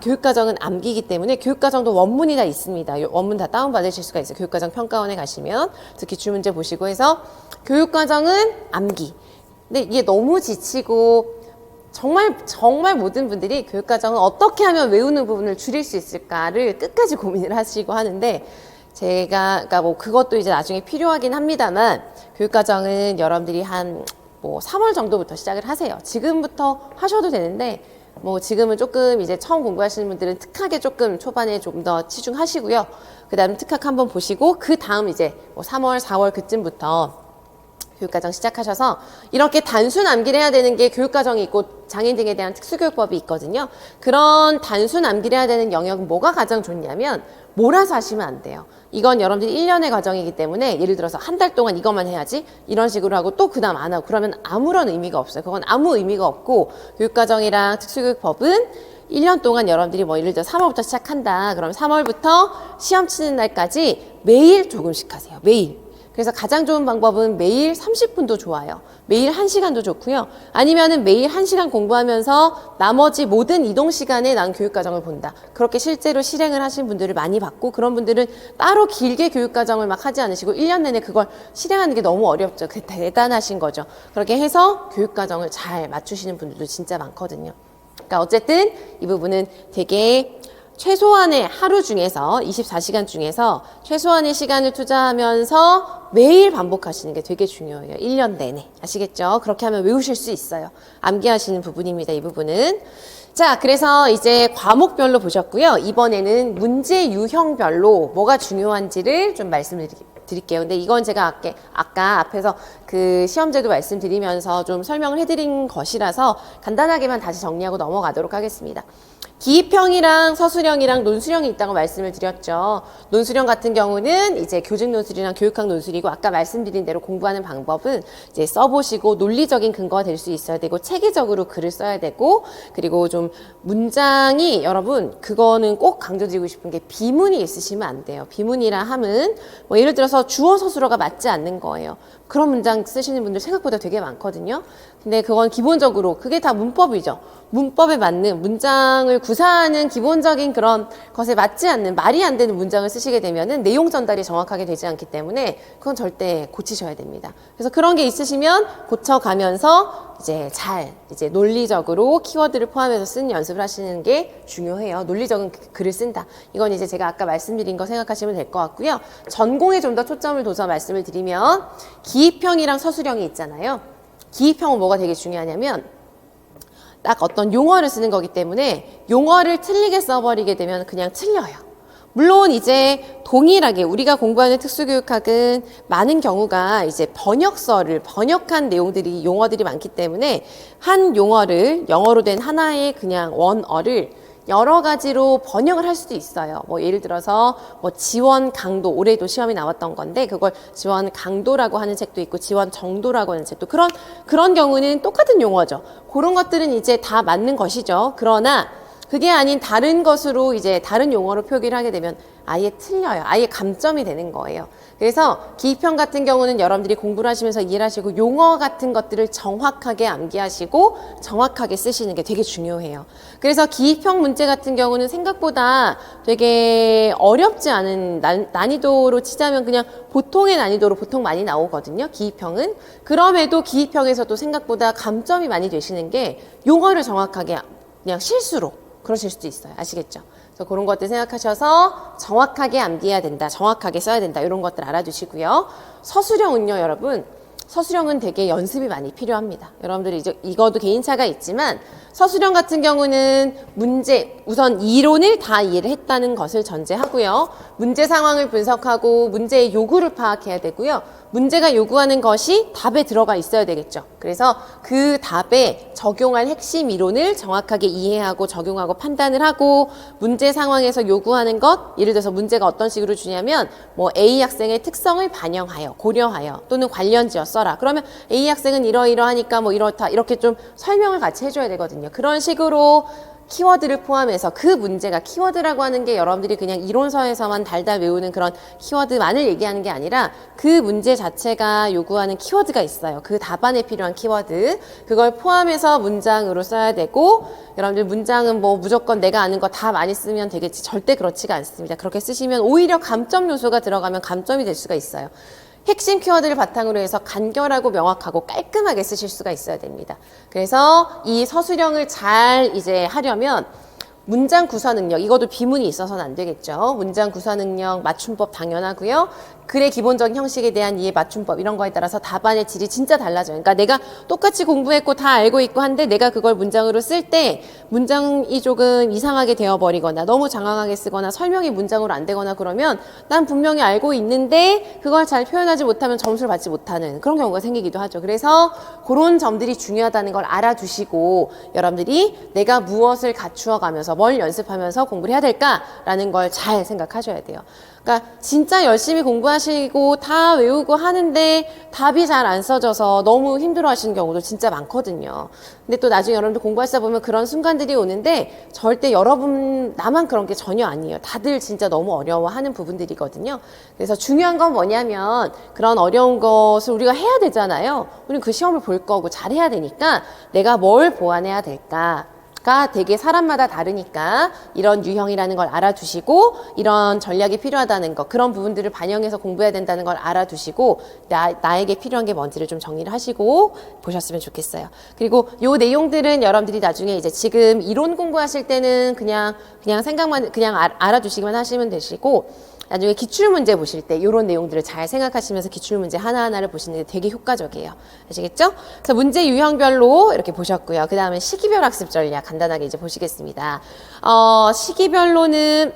교육과정은 암기이기 때문에 교육과정도 원문이 다 있습니다. 원문 다 다운받으실 수가 있어요. 교육과정 평가원에 가시면 특히 주문제 보시고 해서 교육과정은 암기. 근데 이게 너무 지치고 정말 모든 분들이 교육과정은 어떻게 하면 외우는 부분을 줄일 수 있을까를 끝까지 고민을 하시고 하는데 그러니까 뭐 그것도 이제 나중에 필요하긴 합니다만 교육과정은 여러분들이 한 3월 정도부터 시작을 하세요. 지금부터 하셔도 되는데 뭐 지금은 조금 이제 처음 공부하시는 분들은 특학에 조금 초반에 좀 더 치중하시고요. 그 다음에 특학 한번 보시고 그 다음 이제 3월, 4월 그쯤부터 교육과정 시작하셔서 이렇게 단순 암기를 해야 되는 게 교육과정이 있고 장애인 등에 대한 특수교육법이 있거든요. 그런 단순 암기를 해야 되는 영역은 뭐가 가장 좋냐면 몰아서 하시면 안 돼요. 이건 여러분들이 1년의 과정이기 때문에 예를 들어서 한 달 동안 이것만 해야지 이런 식으로 하고 또 그 다음 안 하고 그러면 아무런 의미가 없어요. 그건 아무 의미가 없고 교육과정이랑 특수교육법은 1년 동안 여러분들이 뭐 예를 들어 3월부터 시작한다. 그럼 3월부터 시험 치는 날까지 매일 조금씩 하세요. 매일. 그래서 가장 좋은 방법은 매일 30분도 좋아요. 매일 1시간도 좋고요. 아니면은 매일 1시간 공부하면서 나머지 모든 이동 시간에 난 교육과정을 본다. 그렇게 실제로 실행을 하신 분들을 많이 봤고 그런 분들은 따로 길게 교육과정을 막 하지 않으시고 1년 내내 그걸 실행하는 게 너무 어렵죠. 그게 대단하신 거죠. 그렇게 해서 교육과정을 잘 맞추시는 분들도 진짜 많거든요. 그러니까 어쨌든 이 부분은 되게 최소한의 하루 중에서 24시간 중에서 최소한의 시간을 투자하면서 매일 반복하시는 게 되게 중요해요. 1년 내내. 아시겠죠? 그렇게 하면 외우실 수 있어요. 암기하시는 부분입니다. 이 부분은. 자, 그래서 이제 과목별로 보셨고요. 이번에는 문제 유형별로 뭐가 중요한지를 좀 말씀을 드릴게요. 근데 이건 제가 아까 앞에서 그 시험제도 말씀드리면서 좀 설명을 해드린 것이라서 간단하게만 다시 정리하고 넘어가도록 하겠습니다. 기입형이랑 서술형이랑 논술형이 있다고 말씀을 드렸죠. 논술형 같은 경우는 이제 교직 논술이랑 교육학 논술이고 아까 말씀드린 대로 공부하는 방법은 이제 써보시고 논리적인 근거가 될 수 있어야 되고 체계적으로 글을 써야 되고 그리고 좀 문장이 여러분 그거는 꼭 강조드리고 싶은 게 비문이 있으시면 안 돼요. 비문이라 함은 뭐 예를 들어서 주어 서술어가 맞지 않는 거예요. 그런 문장 쓰시는 분들 생각보다 되게 많거든요. 근데 그건 기본적으로 그게 다 문법이죠. 문법에 맞는 문장을 구사하는 기본적인 그런 것에 맞지 않는 말이 안 되는 문장을 쓰시게 되면은 내용 전달이 정확하게 되지 않기 때문에 그건 절대 고치셔야 됩니다. 그래서 그런 게 있으시면 고쳐가면서 이제 논리적으로 키워드를 포함해서 쓰는 연습을 하시는 게 중요해요. 논리적인 글을 쓴다. 이건 이제 제가 아까 말씀드린 거 생각하시면 될 것 같고요. 전공에 좀 더 초점을 둬서 말씀을 드리면 기입형이랑 서술형이 있잖아요. 기입형은 뭐가 되게 중요하냐면 딱 어떤 용어를 쓰는 거기 때문에 용어를 틀리게 써버리게 되면 그냥 틀려요. 물론 이제 동일하게 우리가 공부하는 특수교육학은 많은 경우가 이제 번역서를 번역한 내용들이 용어들이 많기 때문에 한 용어를 영어로 된 하나의 그냥 원어를 여러 가지로 번역을 할 수도 있어요. 뭐 예를 들어서 뭐 지원 강도, 올해도 시험이 나왔던 건데 그걸 지원 강도라고 하는 책도 있고 지원 정도라고 하는 책도 그런 경우는 똑같은 용어죠. 그런 것들은 이제 다 맞는 것이죠. 그러나 그게 아닌 다른 것으로 이제 다른 용어로 표기를 하게 되면 아예 틀려요. 아예 감점이 되는 거예요. 그래서 기입형 같은 경우는 여러분들이 공부를 하시면서 이해를 하시고 용어 같은 것들을 정확하게 암기하시고 정확하게 쓰시는 게 되게 중요해요. 그래서 기입형 문제 같은 경우는 생각보다 되게 어렵지 않은 난이도로 치자면 그냥 보통의 난이도로 보통 많이 나오거든요. 기입형은. 그럼에도 기입형에서도 생각보다 감점이 많이 되시는 게 용어를 정확하게 그냥 실수로 그러실 수도 있어요. 아시겠죠? 그래서 그런 것들 생각하셔서 정확하게 암기해야 된다. 정확하게 써야 된다. 이런 것들 알아두시고요. 서술형은요, 여러분. 서술형은 되게 연습이 많이 필요합니다. 여러분들이 이제 이거도 개인차가 있지만 서술형 같은 경우는 문제, 우선 이론을 다 이해를 했다는 것을 전제하고요. 문제 상황을 분석하고 문제의 요구를 파악해야 되고요. 문제가 요구하는 것이 답에 들어가 있어야 되겠죠. 그래서 그 답에 적용할 핵심 이론을 정확하게 이해하고 적용하고 판단을 하고 문제 상황에서 요구하는 것, 예를 들어서 문제가 어떤 식으로 주냐면 뭐 A 학생의 특성을 반영하여, 고려하여 또는 관련지어 써라. 그러면 A 학생은 이러이러하니까 뭐 이렇다. 이렇게 좀 설명을 같이 해줘야 되거든요. 그런 식으로 키워드를 포함해서 그 문제가 키워드라고 하는 게 여러분들이 그냥 이론서에서만 달달 외우는 그런 키워드만을 얘기하는 게 아니라 그 문제 자체가 요구하는 키워드가 있어요. 그 답안에 필요한 키워드. 그걸 포함해서 문장으로 써야 되고 여러분들 문장은 뭐 무조건 내가 아는 거 다 많이 쓰면 되겠지. 절대 그렇지가 않습니다. 그렇게 쓰시면 오히려 감점 요소가 들어가면 감점이 될 수가 있어요. 핵심 키워드를 바탕으로 해서 간결하고 명확하고 깔끔하게 쓰실 수가 있어야 됩니다. 그래서 이 서술형을 잘 이제 하려면 문장 구사 능력, 이것도 비문이 있어서는 안 되겠죠. 문장 구사 능력, 맞춤법 당연하고요. 글의 기본적인 형식에 대한 이해, 맞춤법 이런 거에 따라서 답안의 질이 진짜 달라져요. 그러니까 내가 똑같이 공부했고 다 알고 있고 한데 내가 그걸 문장으로 쓸 때 문장이 조금 이상하게 되어버리거나 너무 장황하게 쓰거나 설명이 문장으로 안 되거나 그러면 난 분명히 알고 있는데 그걸 잘 표현하지 못하면 점수를 받지 못하는 그런 경우가 생기기도 하죠. 그래서 그런 점들이 중요하다는 걸 알아두시고 여러분들이 내가 무엇을 갖추어 가면서 뭘 연습하면서 공부를 해야 될까라는 걸 잘 생각하셔야 돼요. 그러니까 진짜 열심히 공부하시고 다 외우고 하는데 답이 잘 안 써져서 너무 힘들어 하시는 경우도 진짜 많거든요. 근데 또 나중에 여러분들 공부하시다 보면 그런 순간들이 오는데 절대 여러분, 나만 그런 게 전혀 아니에요. 다들 진짜 너무 어려워하는 부분들이거든요. 그래서 중요한 건 뭐냐면 그런 어려운 것을 우리가 해야 되잖아요. 우리는 그 시험을 볼 거고 잘해야 되니까 내가 뭘 보완해야 될까? 가 되게 사람마다 다르니까 이런 유형이라는 걸 알아두시고 이런 전략이 필요하다는 거 그런 부분들을 반영해서 공부해야 된다는 걸 알아두시고 나에게 필요한 게 뭔지를 좀 정리를 하시고 보셨으면 좋겠어요. 그리고 요 내용들은 여러분들이 나중에 이제 지금 이론 공부하실 때는 그냥 생각만 그냥 알아두시기만 하시면 되시고 나중에 기출문제 보실 때 이런 내용들을 잘 생각하시면서 기출문제 하나하나를 보시는 게 되게 효과적이에요. 아시겠죠? 그래서 문제 유형별로 이렇게 보셨고요. 그 다음에 시기별 학습 전략 간단하게 이제 보시겠습니다. 시기별로는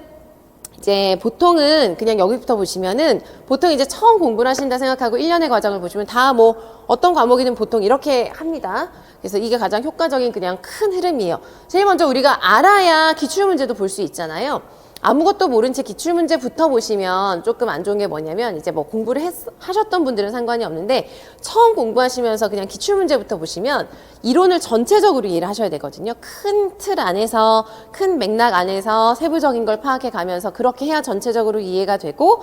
이제 보통은 그냥 여기부터 보시면은 보통 이제 처음 공부를 하신다 생각하고 1년의 과정을 보시면 다 뭐 어떤 과목이든 보통 이렇게 합니다. 그래서 이게 가장 효과적인 그냥 큰 흐름이에요. 제일 먼저 우리가 알아야 기출문제도 볼 수 있잖아요. 아무것도 모른 채 기출문제부터 보시면 조금 안 좋은 게 뭐냐면 이제 뭐 공부를 하셨던 분들은 상관이 없는데 처음 공부하시면서 그냥 기출문제부터 보시면 이론을 전체적으로 이해를 하셔야 되거든요. 큰 틀 안에서 큰 맥락 안에서 세부적인 걸 파악해 가면서 그렇게 해야 전체적으로 이해가 되고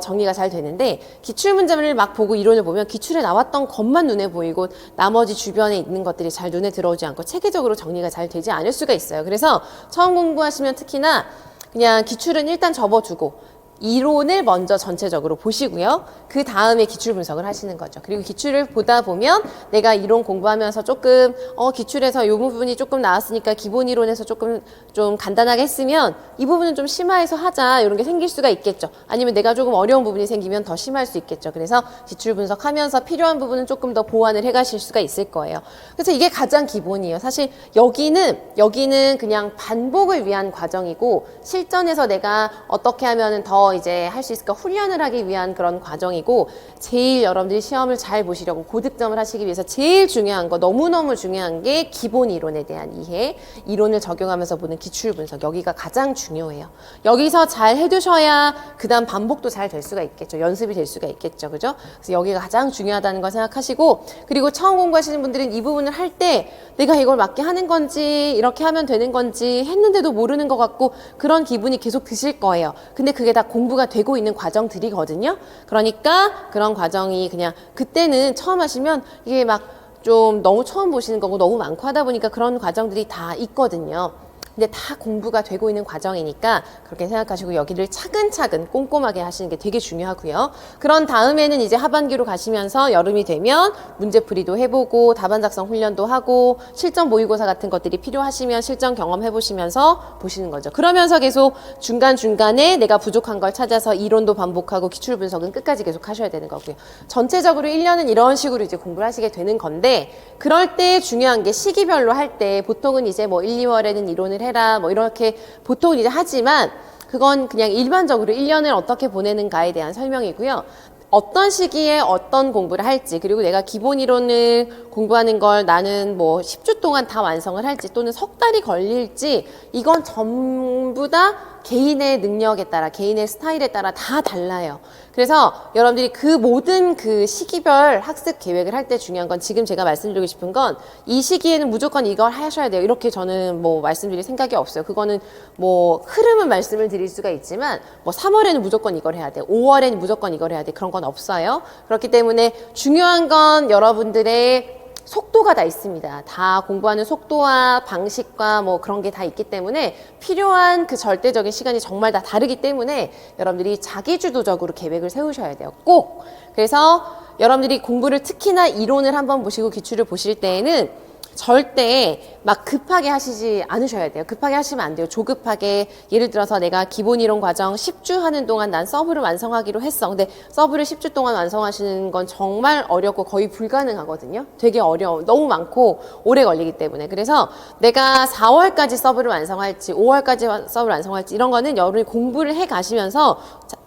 정리가 잘 되는데 기출문제를 막 보고 이론을 보면 기출에 나왔던 것만 눈에 보이고 나머지 주변에 있는 것들이 잘 눈에 들어오지 않고 체계적으로 정리가 잘 되지 않을 수가 있어요. 그래서 처음 공부하시면 특히나 그냥 기출은 일단 접어두고 이론을 먼저 전체적으로 보시고요. 그 다음에 기출 분석을 하시는 거죠. 그리고 기출을 보다 보면 내가 이론 공부하면서 조금 기출에서 이 부분이 조금 나왔으니까 기본 이론에서 조금 좀 간단하게 했으면 이 부분은 좀 심화해서 하자 이런 게 생길 수가 있겠죠. 아니면 내가 조금 어려운 부분이 생기면 더 심할 수 있겠죠. 그래서 기출 분석하면서 필요한 부분은 조금 더 보완을 해가실 수가 있을 거예요. 그래서 이게 가장 기본이에요. 사실 여기는 그냥 반복을 위한 과정이고 실전에서 내가 어떻게 하면은 더 이제 할 수 있을까 훈련을 하기 위한 그런 과정이고 제일 여러분들이 시험을 잘 보시려고 고득점을 하시기 위해서 제일 중요한 거 너무너무 중요한 게 기본 이론에 대한 이해, 이론을 적용하면서 보는 기출 분석 여기가 가장 중요해요. 여기서 잘 해두셔야 그다음 반복도 잘 될 수가 있겠죠. 연습이 될 수가 있겠죠. 그죠? 그래서 여기가 가장 중요하다는 걸 생각하시고, 그리고 처음 공부하시는 분들은 이 부분을 할 때 내가 이걸 맞게 하는 건지 이렇게 하면 되는 건지 했는데도 모르는 것 같고 그런 기분이 계속 드실 거예요. 근데 그게 다 공부가 되고 있는 과정들이거든요. 그러니까 그런 과정이 그냥 그때는 처음 하시면 이게 막 좀 너무 처음 보시는 거고 너무 많고 하다 보니까 그런 과정들이 다 있거든요. 근데 다 공부가 되고 있는 과정이니까 그렇게 생각하시고 여기를 차근차근 꼼꼼하게 하시는 게 되게 중요하고요. 그런 다음에는 이제 하반기로 가시면서 여름이 되면 문제풀이도 해보고 답안 작성 훈련도 하고 실전 모의고사 같은 것들이 필요하시면 실전 경험해보시면서 보시는 거죠. 그러면서 계속 중간중간에 내가 부족한 걸 찾아서 이론도 반복하고 기출 분석은 끝까지 계속 하셔야 되는 거고요. 전체적으로 1년은 이런 식으로 이제 공부를 하시게 되는 건데, 그럴 때 중요한 게 시기별로 할 때 보통은 이제 뭐 1, 2월에는 이론을 해라 뭐 이렇게 보통은 이제 하지만 그건 그냥 일반적으로 1년을 어떻게 보내는가에 대한 설명이고요. 어떤 시기에 어떤 공부를 할지, 그리고 내가 기본 이론을 공부하는 걸 나는 뭐 10주 동안 다 완성을 할지 또는 석 달이 걸릴지, 이건 전부 다 개인의 능력에 따라 개인의 스타일에 따라 다 달라요. 그래서 여러분들이 그 모든 그 시기별 학습 계획을 할 때 중요한 건, 지금 제가 말씀드리고 싶은 건 이 시기에는 무조건 이걸 하셔야 돼요 이렇게 저는 뭐 말씀드릴 생각이 없어요. 그거는 뭐 흐름은 말씀을 드릴 수가 있지만 뭐 3월에는 무조건 이걸 해야 돼, 5월에는 무조건 이걸 해야 돼, 그런 건 없어요. 그렇기 때문에 중요한 건 여러분들의 속도가 다 있습니다. 다 공부하는 속도와 방식과 뭐 그런 게 다 있기 때문에 필요한 그 절대적인 시간이 정말 다 다르기 때문에 여러분들이 자기주도적으로 계획을 세우셔야 돼요. 꼭. 그래서 여러분들이 공부를 특히나 이론을 한번 보시고 기출을 보실 때에는 절대 막 급하게 하시지 않으셔야 돼요. 급하게 하시면 안 돼요. 조급하게, 예를 들어서 내가 기본 이론 과정 10주 하는 동안 난 서브를 완성하기로 했어. 근데 서브를 10주 동안 완성하시는 건 정말 어렵고 거의 불가능하거든요. 되게 어려워. 너무 많고 오래 걸리기 때문에. 그래서 내가 4월까지 서브를 완성할지 5월까지 서브를 완성할지 이런 거는 여러분이 공부를 해 가시면서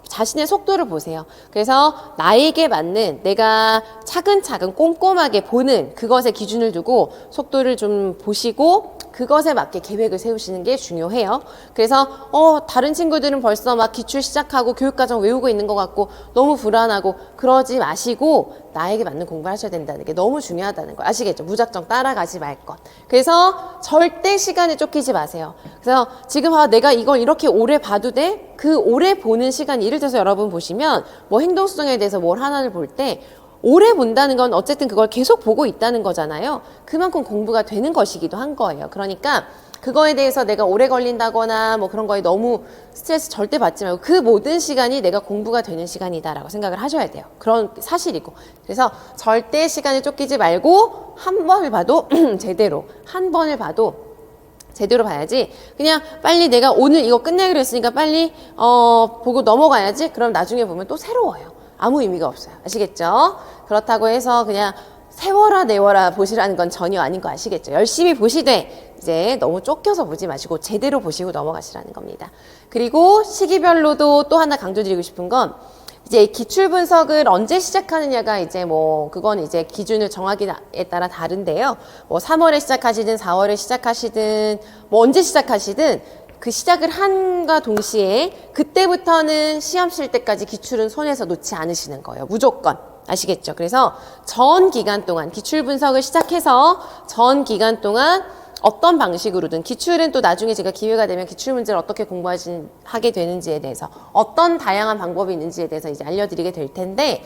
자신의 속도를 보세요. 그래서 나에게 맞는, 내가 차근차근 꼼꼼하게 보는 그것에 기준을 두고 속도를 좀 보시고 그것에 맞게 계획을 세우시는 게 중요해요. 그래서 다른 친구들은 벌써 막 기출 시작하고 교육과정 외우고 있는 것 같고 너무 불안하고 그러지 마시고 나에게 맞는 공부를 하셔야 된다는 게 너무 중요하다는 거 아시겠죠? 무작정 따라가지 말 것. 그래서 절대 시간에 쫓기지 마세요. 그래서 지금 내가 이걸 이렇게 오래 봐도 돼? 그 오래 보는 시간, 예를 들어서 여러분 보시면 뭐 행동수정에 대해서 뭘 하나를 볼 때 오래 본다는 건 어쨌든 그걸 계속 보고 있다는 거잖아요. 그만큼 공부가 되는 것이기도 한 거예요. 그러니까 그거에 대해서 내가 오래 걸린다거나 뭐 그런 거에 너무 스트레스 절대 받지 말고 그 모든 시간이 내가 공부가 되는 시간이다라고 생각을 하셔야 돼요. 그런 사실이고. 그래서 절대 시간에 쫓기지 말고 한 번을 봐도 제대로, 한 번을 봐도 제대로 봐야지 그냥 빨리 내가 오늘 이거 끝내기로 했으니까 빨리 보고 넘어가야지, 그럼 나중에 보면 또 새로워요. 아무 의미가 없어요. 아시겠죠? 그렇다고 해서 그냥 세워라 내워라 보시라는 건 전혀 아닌 거 아시겠죠? 열심히 보시되 이제 너무 쫓겨서 보지 마시고 제대로 보시고 넘어가시라는 겁니다. 그리고 시기별로도 또 하나 강조드리고 싶은 건, 이제 기출 분석을 언제 시작하느냐가 이제 뭐 그건 이제 기준을 정하기에 따라 다른데요. 뭐 3월에 시작하시든 4월에 시작하시든 뭐 언제 시작하시든 그 시작을 한과 동시에 그때부터는 시험 칠 때까지 기출은 손에서 놓지 않으시는 거예요. 무조건. 아시겠죠? 그래서 전 기간 동안 기출 분석을 시작해서 전 기간 동안 어떤 방식으로든, 기출은 또 나중에 제가 기회가 되면 기출 문제를 어떻게 하게 되는지에 대해서, 어떤 다양한 방법이 있는지에 대해서 이제 알려드리게 될 텐데,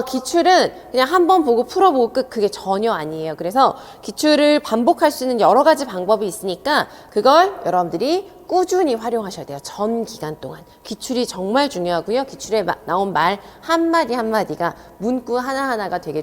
기출은 그냥 한 번 보고 풀어보고 끝, 그게 전혀 아니에요. 그래서 기출을 반복할 수 있는 여러 가지 방법이 있으니까 그걸 여러분들이 꾸준히 활용하셔야 돼요. 전 기간 동안. 기출이 정말 중요하고요. 기출에 나온 말 한마디 한마디가, 문구 하나하나가 되게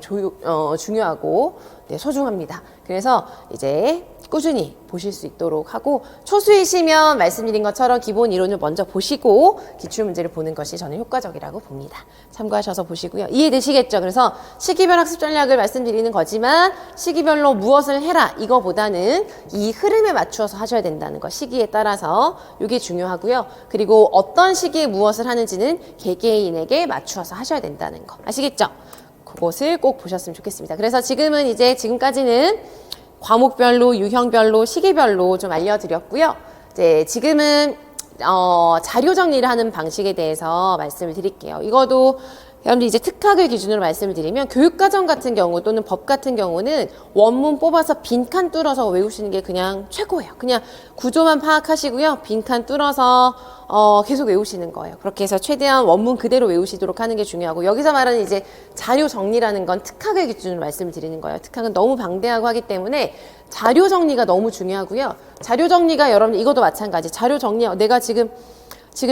중요하고 소중합니다. 그래서 이제 꾸준히 보실 수 있도록 하고, 초수이시면 말씀드린 것처럼 기본 이론을 먼저 보시고 기출 문제를 보는 것이 저는 효과적이라고 봅니다. 참고하셔서 보시고요. 이해되시겠죠? 그래서 시기별 학습 전략을 말씀드리는 거지만 시기별로 무엇을 해라 이거보다는 이 흐름에 맞추어서 하셔야 된다는 거, 시기에 따라서 이게 중요하고요. 그리고 어떤 시기에 무엇을 하는지는 개개인에게 맞추어서 하셔야 된다는 거 아시겠죠? 그것을 꼭 보셨으면 좋겠습니다. 그래서 지금까지는 과목별로, 유형별로, 시기별로 좀 알려드렸고요. 이제 지금은 자료 정리를 하는 방식에 대해서 말씀을 드릴게요. 이것도 여러분들 이제 특학을 기준으로 말씀을 드리면 교육과정 같은 경우 또는 법 같은 경우는 원문 뽑아서 빈칸 뚫어서 외우시는 게 그냥 최고예요. 그냥 구조만 파악하시고요. 빈칸 뚫어서 계속 외우시는 거예요. 그렇게 해서 최대한 원문 그대로 외우시도록 하는 게 중요하고, 여기서 말하는 이제 자료 정리라는 건 특학을 기준으로 말씀을 드리는 거예요. 특학은 너무 방대하고 하기 때문에 자료 정리가 너무 중요하고요. 자료 정리가 여러분 이것도 마찬가지. 자료 정리, 내가 지금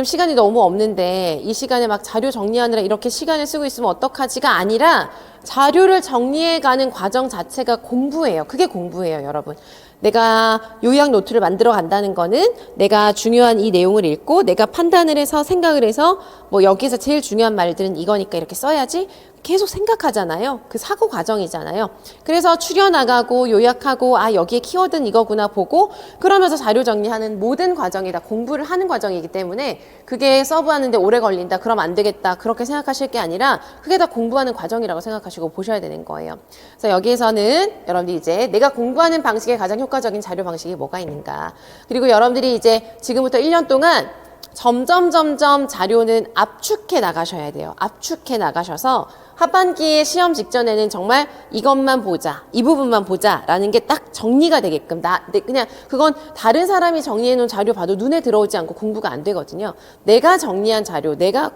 시간이 너무 없는데 이 시간에 막 자료 정리하느라 이렇게 시간을 쓰고 있으면 어떡하지가 아니라 자료를 정리해가는 과정 자체가 공부예요. 그게 공부예요, 여러분. 내가 요약 노트를 만들어 간다는 거는 내가 중요한 이 내용을 읽고 내가 판단을 해서 생각을 해서 뭐 여기서 제일 중요한 말들은 이거니까 이렇게 써야지 계속 생각하잖아요. 그 사고 과정이잖아요. 그래서 추려나가고 요약하고 여기에 키워드는 이거구나 보고 그러면서 자료 정리하는 모든 과정이 다 공부를 하는 과정이기 때문에 그게 서브하는데 오래 걸린다. 그럼 안 되겠다. 그렇게 생각하실 게 아니라 그게 다 공부하는 과정이라고 생각하시고 보셔야 되는 거예요. 그래서 여기에서는 여러분들이 이제 내가 공부하는 방식에 가장 효과적인 자료 방식이 뭐가 있는가. 그리고 여러분들이 이제 지금부터 1년 동안 점점 자료는 압축해 나가셔야 돼요. 압축해 나가셔서 하반기에 시험 직전에는 정말 이것만 보자, 이 부분만 보자 라는 게 딱 정리가 되게끔 그냥 그건 다른 사람이 정리해 놓은 자료 봐도 눈에 들어오지 않고 공부가 안 되거든요. 내가 정리한 자료, 내가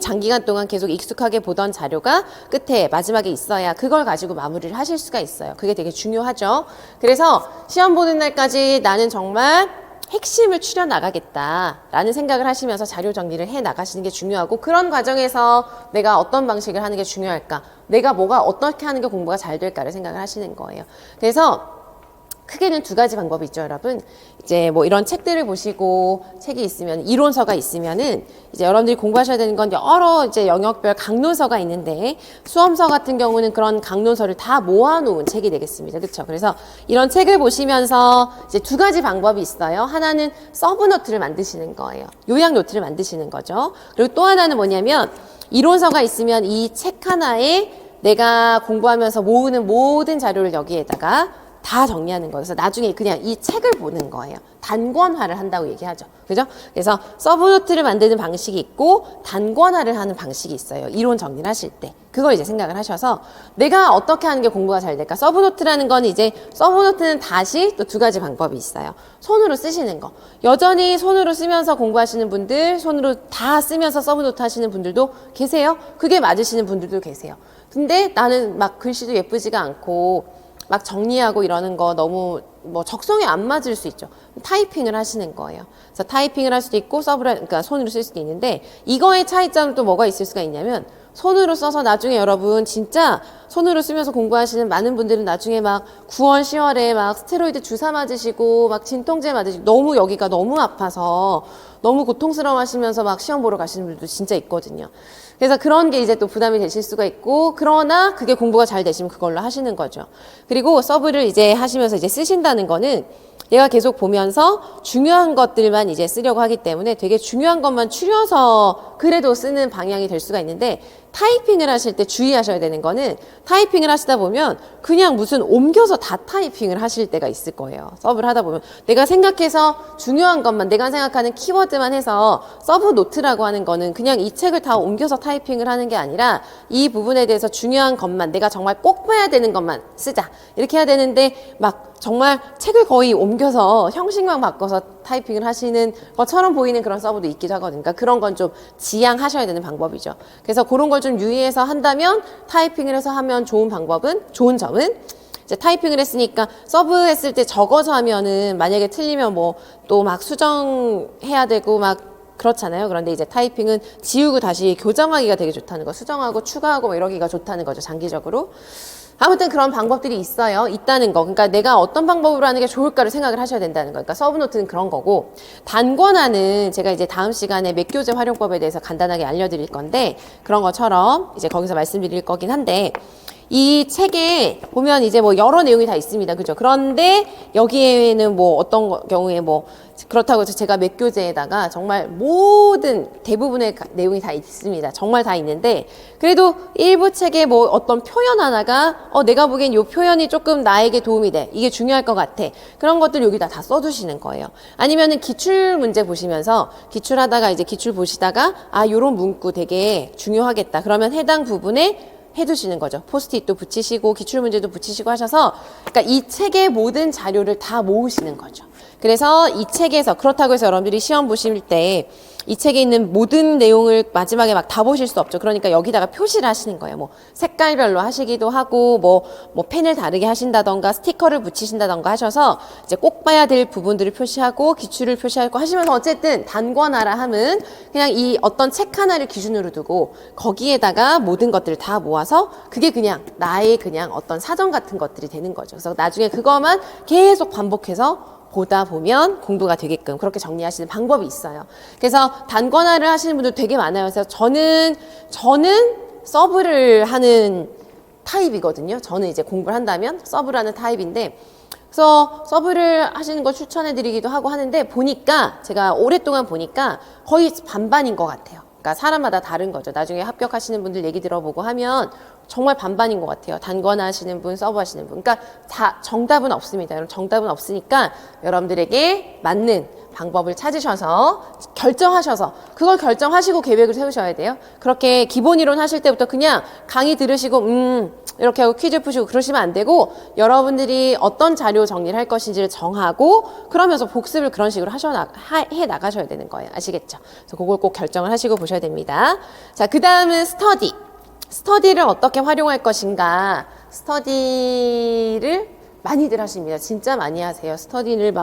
장기간 동안 계속 익숙하게 보던 자료가 끝에 마지막에 있어야 그걸 가지고 마무리를 하실 수가 있어요. 그게 되게 중요하죠. 그래서 시험 보는 날까지 나는 정말 핵심을 추려 나가겠다라는 생각을 하시면서 자료 정리를 해 나가시는 게 중요하고, 그런 과정에서 내가 어떤 방식을 하는 게 중요할까, 내가 뭐가 어떻게 하는 게 공부가 잘 될까를 생각을 하시는 거예요. 그래서 크게는 두 가지 방법이 있죠, 여러분. 이제 뭐 이런 책들을 보시고 책이 있으면, 이론서가 있으면은 이제 여러분들이 공부하셔야 되는 건 여러 이제 영역별 강론서가 있는데, 수험서 같은 경우는 그런 강론서를 다 모아놓은 책이 되겠습니다. 그렇죠? 그래서 이런 책을 보시면서 이제 두 가지 방법이 있어요. 하나는 서브노트를 만드시는 거예요. 요약 노트를 만드시는 거죠. 그리고 또 하나는 뭐냐면, 이론서가 있으면 이 책 하나에 내가 공부하면서 모으는 모든 자료를 여기에다가 다 정리하는 거예요. 그래서 나중에 그냥 이 책을 보는 거예요. 단권화를 한다고 얘기하죠. 그죠? 그래서 서브노트를 만드는 방식이 있고 단권화를 하는 방식이 있어요. 이론 정리를 하실 때. 그걸 이제 생각을 하셔서 내가 어떻게 하는 게 공부가 잘 될까? 서브노트라는 건 이제 서브노트는 다시 또 두 가지 방법이 있어요. 손으로 쓰시는 거. 여전히 손으로 쓰면서 공부하시는 분들, 손으로 다 쓰면서 서브노트 하시는 분들도 계세요. 그게 맞으시는 분들도 계세요. 근데 나는 막 글씨도 예쁘지가 않고 막 정리하고 이러는 거 너무 뭐 적성에 안 맞을 수 있죠. 타이핑을 하시는 거예요. 그래서 타이핑을 할 수도 있고 그러니까 손으로 쓸 수도 있는데, 이거의 차이점은 또 뭐가 있을 수가 있냐면, 손으로 써서 나중에 여러분 진짜 손으로 쓰면서 공부하시는 많은 분들은 나중에 막 9월, 10월에 막 스테로이드 주사 맞으시고 막 진통제 맞으시고 너무 여기가 너무 아파서 너무 고통스러워 하시면서 막 시험 보러 가시는 분들도 진짜 있거든요. 그래서 그런 게 이제 또 부담이 되실 수가 있고, 그러나 그게 공부가 잘 되시면 그걸로 하시는 거죠. 그리고 서브를 이제 하시면서 이제 쓰신다는 거는 얘가 계속 보면서 중요한 것들만 이제 쓰려고 하기 때문에 되게 중요한 것만 추려서 그래도 쓰는 방향이 될 수가 있는데, 타이핑을 하실 때 주의하셔야 되는 거는, 타이핑을 하시다 보면 그냥 무슨 옮겨서 다 타이핑을 하실 때가 있을 거예요. 서브를 하다 보면 내가 생각해서 중요한 것만, 내가 생각하는 키워드만 해서, 서브 노트라고 하는 거는 그냥 이 책을 다 옮겨서 타이핑을 하는 게 아니라 이 부분에 대해서 중요한 것만, 내가 정말 꼭 봐야 되는 것만 쓰자 이렇게 해야 되는데, 막 정말 책을 거의 옮겨서 형식만 바꿔서 타이핑을 하시는 것처럼 보이는 그런 서브도 있기도 하거든요. 그러니까 그런 건 좀 지양하셔야 되는 방법이죠. 그래서 그런 걸 좀 유의해서 한다면, 타이핑을 해서 하면 좋은 점은 이제 타이핑을 했으니까 서브 했을 때 적어서 하면은 만약에 틀리면 뭐 또 막 수정해야 되고 막 그렇잖아요. 그런데 이제 타이핑은 지우고 다시 교정하기가 되게 좋다는 거, 수정하고 추가하고 뭐 이러기가 좋다는 거죠, 장기적으로. 아무튼 그런 방법들이 있다는 거. 그러니까 내가 어떤 방법으로 하는 게 좋을까를 생각을 하셔야 된다는 거. 그러니까 서브노트는 그런 거고, 단권화는 제가 이제 다음 시간에 맥교재 활용법에 대해서 간단하게 알려드릴 건데, 그런 것처럼 이제 거기서 말씀드릴 거긴 한데, 이 책에 보면 이제 뭐 여러 내용이 다 있습니다. 그죠? 그런데 여기에는 뭐 어떤 경우에 뭐 그렇다고 해서 제가 몇 교재에다가 정말 모든 대부분의 내용이 다 있습니다. 정말 다 있는데 그래도 일부 책에 뭐 어떤 표현 하나가 내가 보기엔 이 표현이 조금 나에게 도움이 돼. 이게 중요할 것 같아. 그런 것들 여기다 다 써두시는 거예요. 아니면은 기출 문제 보시면서 기출하다가 이제 기출 보시다가 요런 문구 되게 중요하겠다. 그러면 해당 부분에 해두시는 거죠. 포스트잇도 붙이시고 기출문제도 붙이시고 하셔서 그러니까 이 책의 모든 자료를 다 모으시는 거죠. 그래서 이 책에서 그렇다고 해서 여러분들이 시험 보실 때 이 책에 있는 모든 내용을 마지막에 막 다 보실 수 없죠. 그러니까 여기다가 표시를 하시는 거예요. 뭐 색깔별로 하시기도 하고 뭐 펜을 다르게 하신다던가 스티커를 붙이신다던가 하셔서 이제 꼭 봐야 될 부분들을 표시하고 기출을 표시하고 하시면서 어쨌든 단권하라 함은 그냥 이 어떤 책 하나를 기준으로 두고 거기에다가 모든 것들을 다 모아서 그게 그냥 나의 그냥 어떤 사전 같은 것들이 되는 거죠. 그래서 나중에 그것만 계속 반복해서 보다 보면 공부가 되게끔 그렇게 정리하시는 방법이 있어요. 그래서 단권화를 하시는 분들 되게 많아요. 그래서 저는 서브를 하는 타입이거든요. 저는 이제 공부를 한다면 서브를 하는 타입인데 그래서 서브를 하시는 걸 추천해 드리기도 하고 하는데 보니까 제가 오랫동안 보니까 거의 반반인 것 같아요. 그러니까 사람마다 다른 거죠. 나중에 합격하시는 분들 얘기 들어보고 하면 정말 반반인 것 같아요. 단권화 하시는 분, 서브 하시는 분. 그러니까 다 정답은 없습니다. 여러분 정답은 없으니까 여러분들에게 맞는 방법을 찾으셔서 결정하셔서 그걸 결정하시고 계획을 세우셔야 돼요. 그렇게 기본 이론 하실 때부터 그냥 강의 들으시고 이렇게 하고 퀴즈 푸시고 그러시면 안 되고 여러분들이 어떤 자료 정리를 할 것인지를 정하고 그러면서 복습을 그런 식으로 해 나가셔야 되는 거예요. 아시겠죠? 그래서 그걸 꼭 결정을 하시고 보셔야 됩니다. 자, 그 다음은 스터디. 스터디를 어떻게 활용할 것인가. 스터디를 많이들 하십니다. 진짜 많이 하세요. 스터디를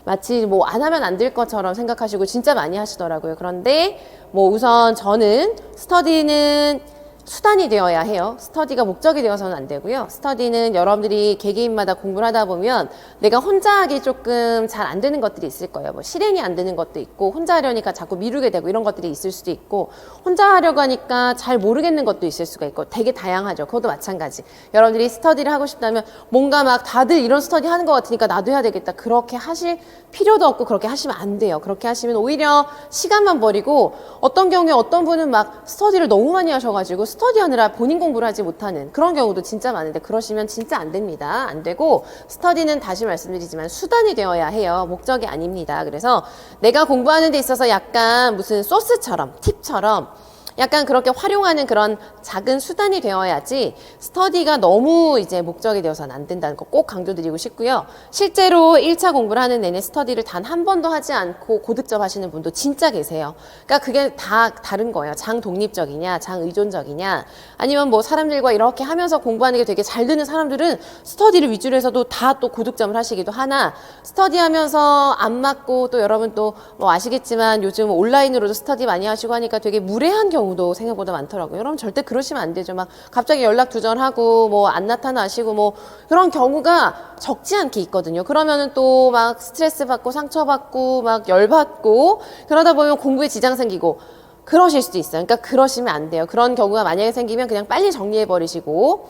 마치 뭐 안 하면 안 될 것처럼 생각하시고 진짜 많이 하시더라고요. 그런데 뭐 우선 저는 스터디는 수단이 되어야 해요. 스터디가 목적이 되어서는 안 되고요. 스터디는 여러분들이 개개인마다 공부를 하다 보면 내가 혼자 하기 조금 잘 안 되는 것들이 있을 거예요. 뭐 실행이 안 되는 것도 있고 혼자 하려니까 자꾸 미루게 되고 이런 것들이 있을 수도 있고 혼자 하려고 하니까 잘 모르겠는 것도 있을 수가 있고 되게 다양하죠. 그것도 마찬가지. 여러분들이 스터디를 하고 싶다면 뭔가 막 다들 이런 스터디 하는 것 같으니까 나도 해야 되겠다. 그렇게 하실 필요도 없고 그렇게 하시면 안 돼요. 그렇게 하시면 오히려 시간만 버리고 어떤 경우에 어떤 분은 막 스터디를 너무 많이 하셔가지고 스터디 하느라 본인 공부를 하지 못하는 그런 경우도 진짜 많은데 그러시면 진짜 안 됩니다. 안 되고 스터디는 다시 말씀드리지만 수단이 되어야 해요. 목적이 아닙니다. 그래서 내가 공부하는 데 있어서 약간 무슨 소스처럼 팁처럼 약간 그렇게 활용하는 그런 작은 수단이 되어야지 스터디가 너무 이제 목적이 되어서는 안 된다는 거 꼭 강조드리고 싶고요. 실제로 1차 공부를 하는 내내 스터디를 단 한 번도 하지 않고 고득점 하시는 분도 진짜 계세요. 그러니까 그게 다 다른 거예요. 장독립적이냐, 장의존적이냐, 아니면 뭐 사람들과 이렇게 하면서 공부하는 게 되게 잘 되는 사람들은 스터디를 위주로 해서도 다 또 고득점을 하시기도 하나, 스터디 하면서 안 맞고 또 여러분 또 뭐 아시겠지만 요즘 온라인으로도 스터디 많이 하시고 하니까 되게 무례한 경우도 생각보다 많더라고요. 여러분 절대 그러시면 안 되죠. 막 갑자기 연락 두절하고 뭐 안 나타나시고 뭐 그런 경우가 적지 않게 있거든요. 그러면은 또 막 스트레스 받고 상처받고 막 열받고 그러다 보면 공부에 지장 생기고 그러실 수도 있어요. 그러니까 그러시면 안 돼요. 그런 경우가 만약에 생기면 그냥 빨리 정리해 버리시고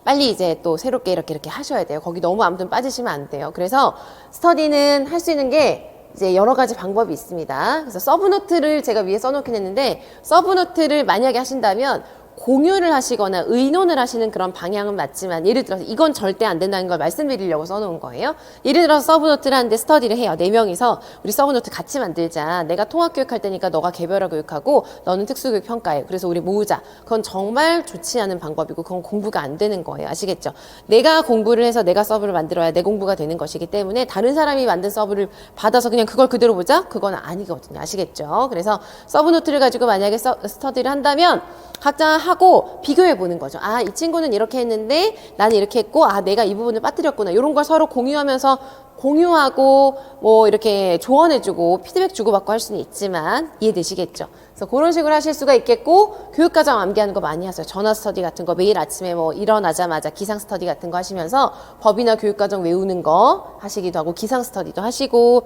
빨리 이제 또 새롭게 이렇게 하셔야 돼요. 거기 너무 아무튼 빠지시면 안 돼요. 그래서 스터디는 할 수 있는 게 이제 여러 가지 방법이 있습니다. 그래서 서브노트를 제가 위에 써놓긴 했는데 서브노트를 만약에 하신다면 공유를 하시거나 의논을 하시는 그런 방향은 맞지만 예를 들어서 이건 절대 안 된다는 걸 말씀드리려고 써놓은 거예요. 예를 들어서 서브노트를 하는데 스터디를 해요. 4명이서 우리 서브노트 같이 만들자. 내가 통합교육할 테니까 너가 개별화 교육하고 너는 특수교육 평가해. 그래서 우리 모으자. 그건 정말 좋지 않은 방법이고 그건 공부가 안 되는 거예요. 아시겠죠? 내가 공부를 해서 내가 서브를 만들어야 내 공부가 되는 것이기 때문에 다른 사람이 만든 서브를 받아서 그냥 그걸 그대로 보자? 그건 아니거든요. 아시겠죠? 그래서 서브노트를 가지고 만약에 스터디를 한다면 각자 하고 비교해 보는 거죠. 아, 이 친구는 이렇게 했는데 나는 이렇게 했고 아, 내가 이 부분을 빠뜨렸구나. 이런 걸 서로 공유하면서 공유하고 뭐 이렇게 조언해주고 피드백 주고받고 할 수는 있지만 이해되시겠죠? 그래서 그런 식으로 하실 수가 있겠고 교육과정 암기하는 거 많이 하세요. 전화 스터디 같은 거 매일 아침에 뭐 일어나자마자 기상 스터디 같은 거 하시면서 법이나 교육과정 외우는 거 하시기도 하고 기상 스터디도 하시고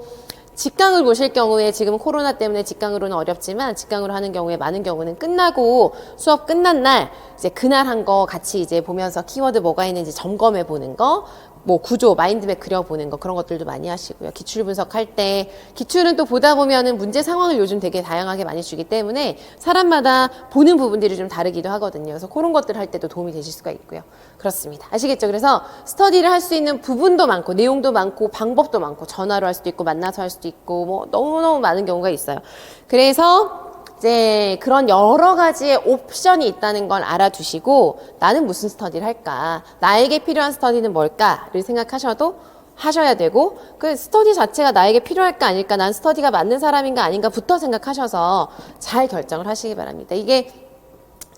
직강을 보실 경우에 지금 코로나 때문에 직강으로는 어렵지만 직강으로 하는 경우에 많은 경우는 끝나고 수업 끝난 날 이제 그날 한 거 같이 이제 보면서 키워드 뭐가 있는지 점검해 보는 거, 뭐 구조, 마인드맵 그려보는 거 그런 것들도 많이 하시고요. 기출 분석할 때 기출은 또 보다 보면은 문제 상황을 요즘 되게 다양하게 많이 주기 때문에 사람마다 보는 부분들이 좀 다르기도 하거든요. 그래서 그런 것들 할 때도 도움이 되실 수가 있고요. 그렇습니다. 아시겠죠? 그래서 스터디를 할 수 있는 부분도 많고 내용도 많고 방법도 많고 전화로 할 수도 있고 만나서 할 수도 있고 뭐 너무너무 많은 경우가 있어요. 그래서 이제 그런 여러 가지의 옵션이 있다는 걸 알아두시고 나는 무슨 스터디를 할까? 나에게 필요한 스터디는 뭘까?를 생각하셔도 하셔야 되고 그 스터디 자체가 나에게 필요할까 아닐까? 난 스터디가 맞는 사람인가 아닌가부터 생각하셔서 잘 결정을 하시기 바랍니다. 이게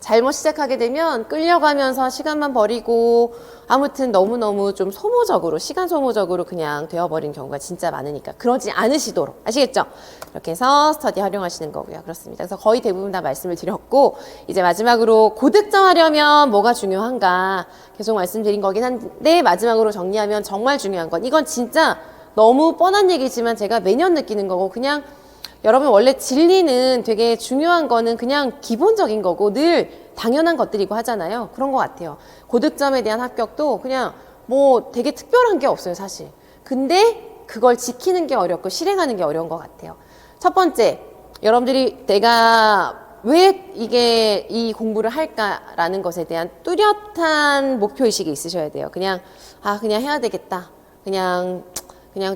잘못 시작하게 되면 끌려가면서 시간만 버리고 아무튼 너무너무 좀 소모적으로 시간 소모적으로 그냥 되어버린 경우가 진짜 많으니까 그러지 않으시도록 아시겠죠? 이렇게 해서 스터디 활용하시는 거고요. 그렇습니다. 그래서 거의 대부분 다 말씀을 드렸고 이제 마지막으로 고득점 하려면 뭐가 중요한가 계속 말씀드린 거긴 한데 마지막으로 정리하면 정말 중요한 건 이건 진짜 너무 뻔한 얘기지만 제가 매년 느끼는 거고 그냥 여러분 원래 진리는 되게 중요한 거는 그냥 기본적인 거고 늘 당연한 것들이고 하잖아요. 그런 것 같아요. 고득점에 대한 합격도 그냥 뭐 되게 특별한 게 없어요, 사실. 근데 그걸 지키는 게 어렵고 실행하는 게 어려운 것 같아요. 첫 번째, 여러분들이 내가 왜 이게 이 공부를 할까라는 것에 대한 뚜렷한 목표의식이 있으셔야 돼요. 그냥 그냥 해야 되겠다. 그냥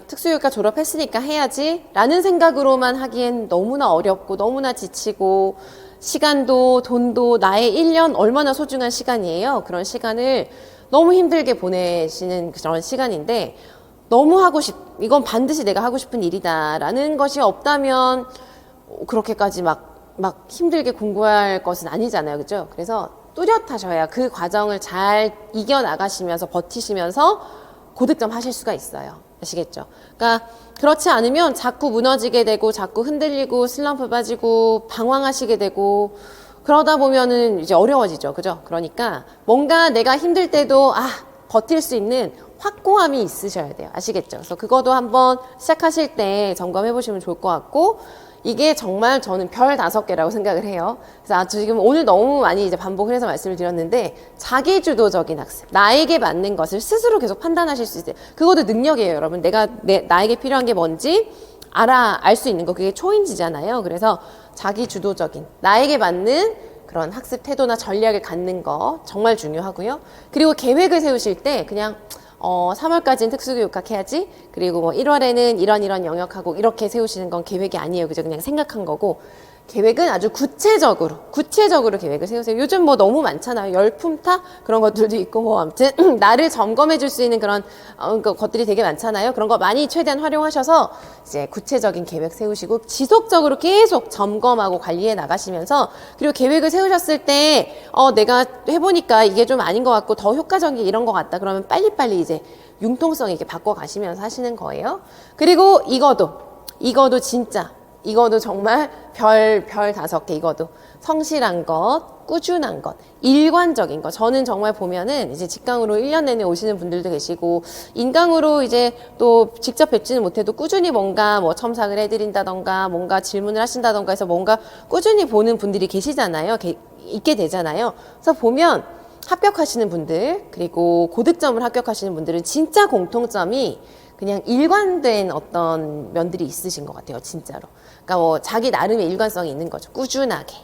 특수교육과 졸업했으니까 해야지 라는 생각으로만 하기엔 너무나 어렵고 너무나 지치고 시간도 돈도 나의 1년 얼마나 소중한 시간이에요. 그런 시간을 너무 힘들게 보내시는 그런 시간인데 너무 이건 반드시 내가 하고 싶은 일이다 라는 것이 없다면 그렇게까지 막 힘들게 공부할 것은 아니잖아요. 그죠? 그래서 뚜렷하셔야 그 과정을 잘 이겨나가시면서 버티시면서 고득점 하실 수가 있어요. 아시겠죠? 그러니까 그렇지 않으면 자꾸 무너지게 되고 자꾸 흔들리고 슬럼프 빠지고 방황하시게 되고 그러다 보면은 이제 어려워지죠. 그죠? 그러니까 뭔가 내가 힘들 때도 버틸 수 있는 확고함이 있으셔야 돼요. 아시겠죠? 그래서 그것도 한번 시작하실 때 점검해 보시면 좋을 것 같고 이게 정말 저는 별 5개라고 생각을 해요. 그래서 지금 오늘 너무 많이 이제 반복을 해서 말씀을 드렸는데 자기주도적인 학습, 나에게 맞는 것을 스스로 계속 판단하실 수 있어요. 그것도 능력이에요, 여러분. 나에게 필요한 게 뭔지 알 수 있는 거 그게 초인지잖아요. 그래서 자기주도적인 나에게 맞는 그런 학습 태도나 전략을 갖는 거 정말 중요하고요. 그리고 계획을 세우실 때 그냥 3월까지는 특수교육학 해야지. 그리고 뭐 1월에는 이런 영역하고 이렇게 세우시는 건 계획이 아니에요. 그죠? 그냥 생각한 거고. 계획은 아주 구체적으로 계획을 세우세요. 요즘 뭐 너무 많잖아요. 열품타? 그런 것들도 있고, 뭐, 아무튼, 나를 점검해 줄 수 있는 그런, 것들이 되게 많잖아요. 그런 거 많이 최대한 활용하셔서, 이제 구체적인 계획 세우시고, 지속적으로 계속 점검하고 관리해 나가시면서, 그리고 계획을 세우셨을 때, 내가 해보니까 이게 좀 아닌 것 같고, 더 효과적인 이런 것 같다. 그러면 빨리빨리 이제 융통성 있게 바꿔가시면서 하시는 거예요. 그리고 이거도 진짜, 이거도 정말 별 5개 이거도 성실한 것, 꾸준한 것, 일관적인 것. 저는 정말 보면은 이제 직강으로 1년 내내 오시는 분들도 계시고 인강으로 이제 또 직접 뵙지는 못해도 꾸준히 뭔가 뭐 첨삭을 해드린다던가 뭔가 질문을 하신다던가 해서 뭔가 꾸준히 보는 분들이 계시잖아요. 있게 되잖아요. 그래서 보면 합격하시는 분들 그리고 고득점을 합격하시는 분들은 진짜 공통점이 그냥 일관된 어떤 면들이 있으신 것 같아요. 진짜로. 그러니까 뭐 자기 나름의 일관성이 있는 거죠. 꾸준하게.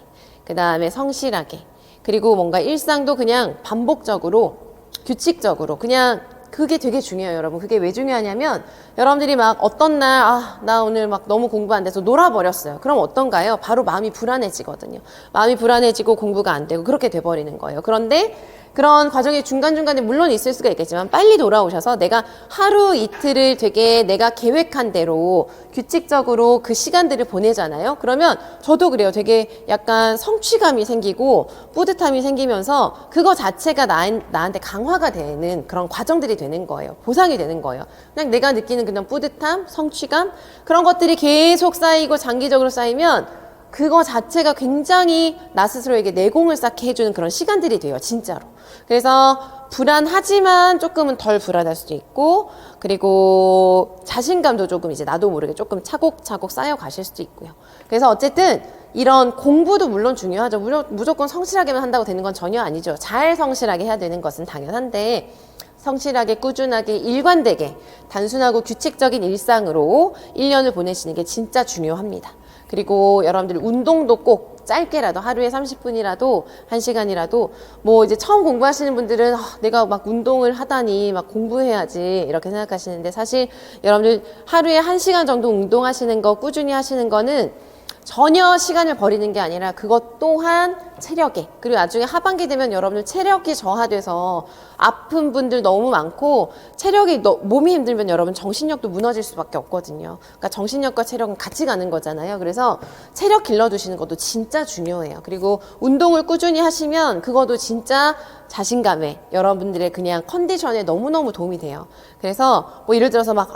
그 다음에 성실하게. 그리고 뭔가 일상도 그냥 반복적으로 규칙적으로 그냥 그게 되게 중요해요, 여러분. 그게 왜 중요하냐면 여러분들이 막 어떤 날 나 오늘 막 너무 공부 안 돼서 놀아버렸어요. 그럼 어떤가요? 바로 마음이 불안해지거든요. 마음이 불안해지고 공부가 안 되고 그렇게 돼버리는 거예요. 그런데 그런 과정이 중간중간에 물론 있을 수가 있겠지만 빨리 돌아오셔서 내가 하루 이틀을 되게 내가 계획한 대로 규칙적으로 그 시간들을 보내잖아요. 그러면 저도 그래요. 되게 약간 성취감이 생기고 뿌듯함이 생기면서 그거 자체가 나한테 강화가 되는 그런 과정들이 되는 거예요. 보상이 되는 거예요. 그냥 내가 느끼는 그냥 뿌듯함, 성취감 그런 것들이 계속 쌓이고 장기적으로 쌓이면 그거 자체가 굉장히 나 스스로에게 내공을 쌓게 해주는 그런 시간들이 돼요. 진짜로. 그래서 불안하지만 조금은 덜 불안할 수도 있고, 그리고 자신감도 조금 이제 나도 모르게 조금 차곡차곡 쌓여 가실 수도 있고요. 그래서 어쨌든 이런 공부도 물론 중요하죠. 무조건 성실하게만 한다고 되는 건 전혀 아니죠. 잘 성실하게 해야 되는 것은 당연한데, 성실하게 꾸준하게 일관되게 단순하고 규칙적인 일상으로 1년을 보내시는 게 진짜 중요합니다. 그리고 여러분들 운동도 꼭 짧게라도 하루에 30분이라도 1시간이라도 뭐 이제 처음 공부하시는 분들은 내가 막 운동을 하다니 막 공부해야지 이렇게 생각하시는데, 사실 여러분들 하루에 1시간 정도 운동하시는 거 꾸준히 하시는 거는 전혀 시간을 버리는 게 아니라 그것 또한 체력에, 그리고 나중에 하반기 되면 여러분들 체력이 저하돼서 아픈 분들 너무 많고, 체력이 몸이 힘들면 여러분 정신력도 무너질 수밖에 없거든요. 그러니까 정신력과 체력은 같이 가는 거잖아요. 그래서 체력 길러두시는 것도 진짜 중요해요. 그리고 운동을 꾸준히 하시면 그것도 진짜 자신감에, 여러분들의 그냥 컨디션에 너무너무 도움이 돼요. 그래서 뭐 예를 들어서 막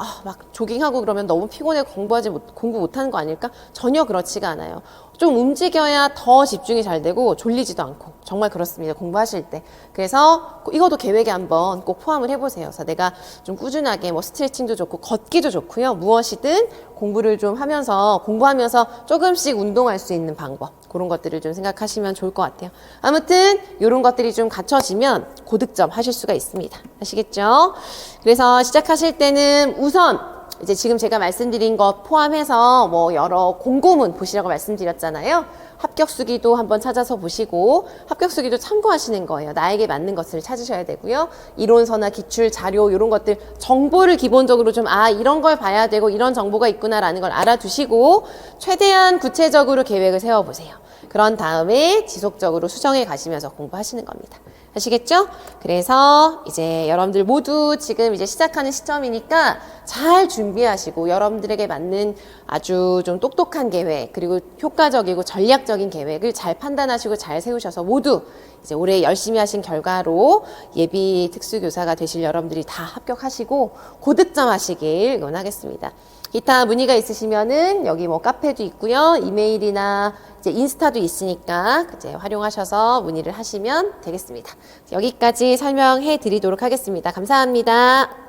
조깅하고 그러면 너무 피곤해 공부 못하는 거 아닐까? 전혀 그렇지가 않아요. 좀 움직여야 더 집중이 잘 되고 졸리지도 않고, 정말 그렇습니다. 공부하실 때. 그래서 이것도 계획에 한번 꼭 포함을 해보세요. 그래서 내가 좀 꾸준하게 뭐 스트레칭도 좋고 걷기도 좋고요. 무엇이든 공부를 좀 하면서, 공부하면서 조금씩 운동할 수 있는 방법, 그런 것들을 좀 생각하시면 좋을 것 같아요. 아무튼 이런 것들이 좀 갖춰지면 고득점 하실 수가 있습니다. 아시겠죠? 그래서 시작하실 때는 우선 이제 지금 제가 말씀드린 것 포함해서 뭐 여러 공고문 보시라고 말씀드렸잖아요. 합격수기도 한번 찾아서 보시고, 합격수기도 참고하시는 거예요. 나에게 맞는 것을 찾으셔야 되고요. 이론서나 기출 자료 이런 것들 정보를 기본적으로 좀 이런 걸 봐야 되고 이런 정보가 있구나라는 걸 알아두시고, 최대한 구체적으로 계획을 세워보세요. 그런 다음에 지속적으로 수정해 가시면서 공부하시는 겁니다. 아시겠죠? 그래서 이제 여러분들 모두 지금 이제 시작하는 시점이니까 잘 준비하시고, 여러분들에게 맞는 아주 좀 똑똑한 계획, 그리고 효과적이고 전략적인 계획을 잘 판단하시고 잘 세우셔서 모두 이제 올해 열심히 하신 결과로 예비 특수교사가 되실 여러분들이 다 합격하시고 고득점 하시길 응원하겠습니다. 기타 문의가 있으시면은 여기 뭐 카페도 있고요. 이메일이나 이제 인스타도 있으니까 이제 활용하셔서 문의를 하시면 되겠습니다. 여기까지 설명해 드리도록 하겠습니다. 감사합니다.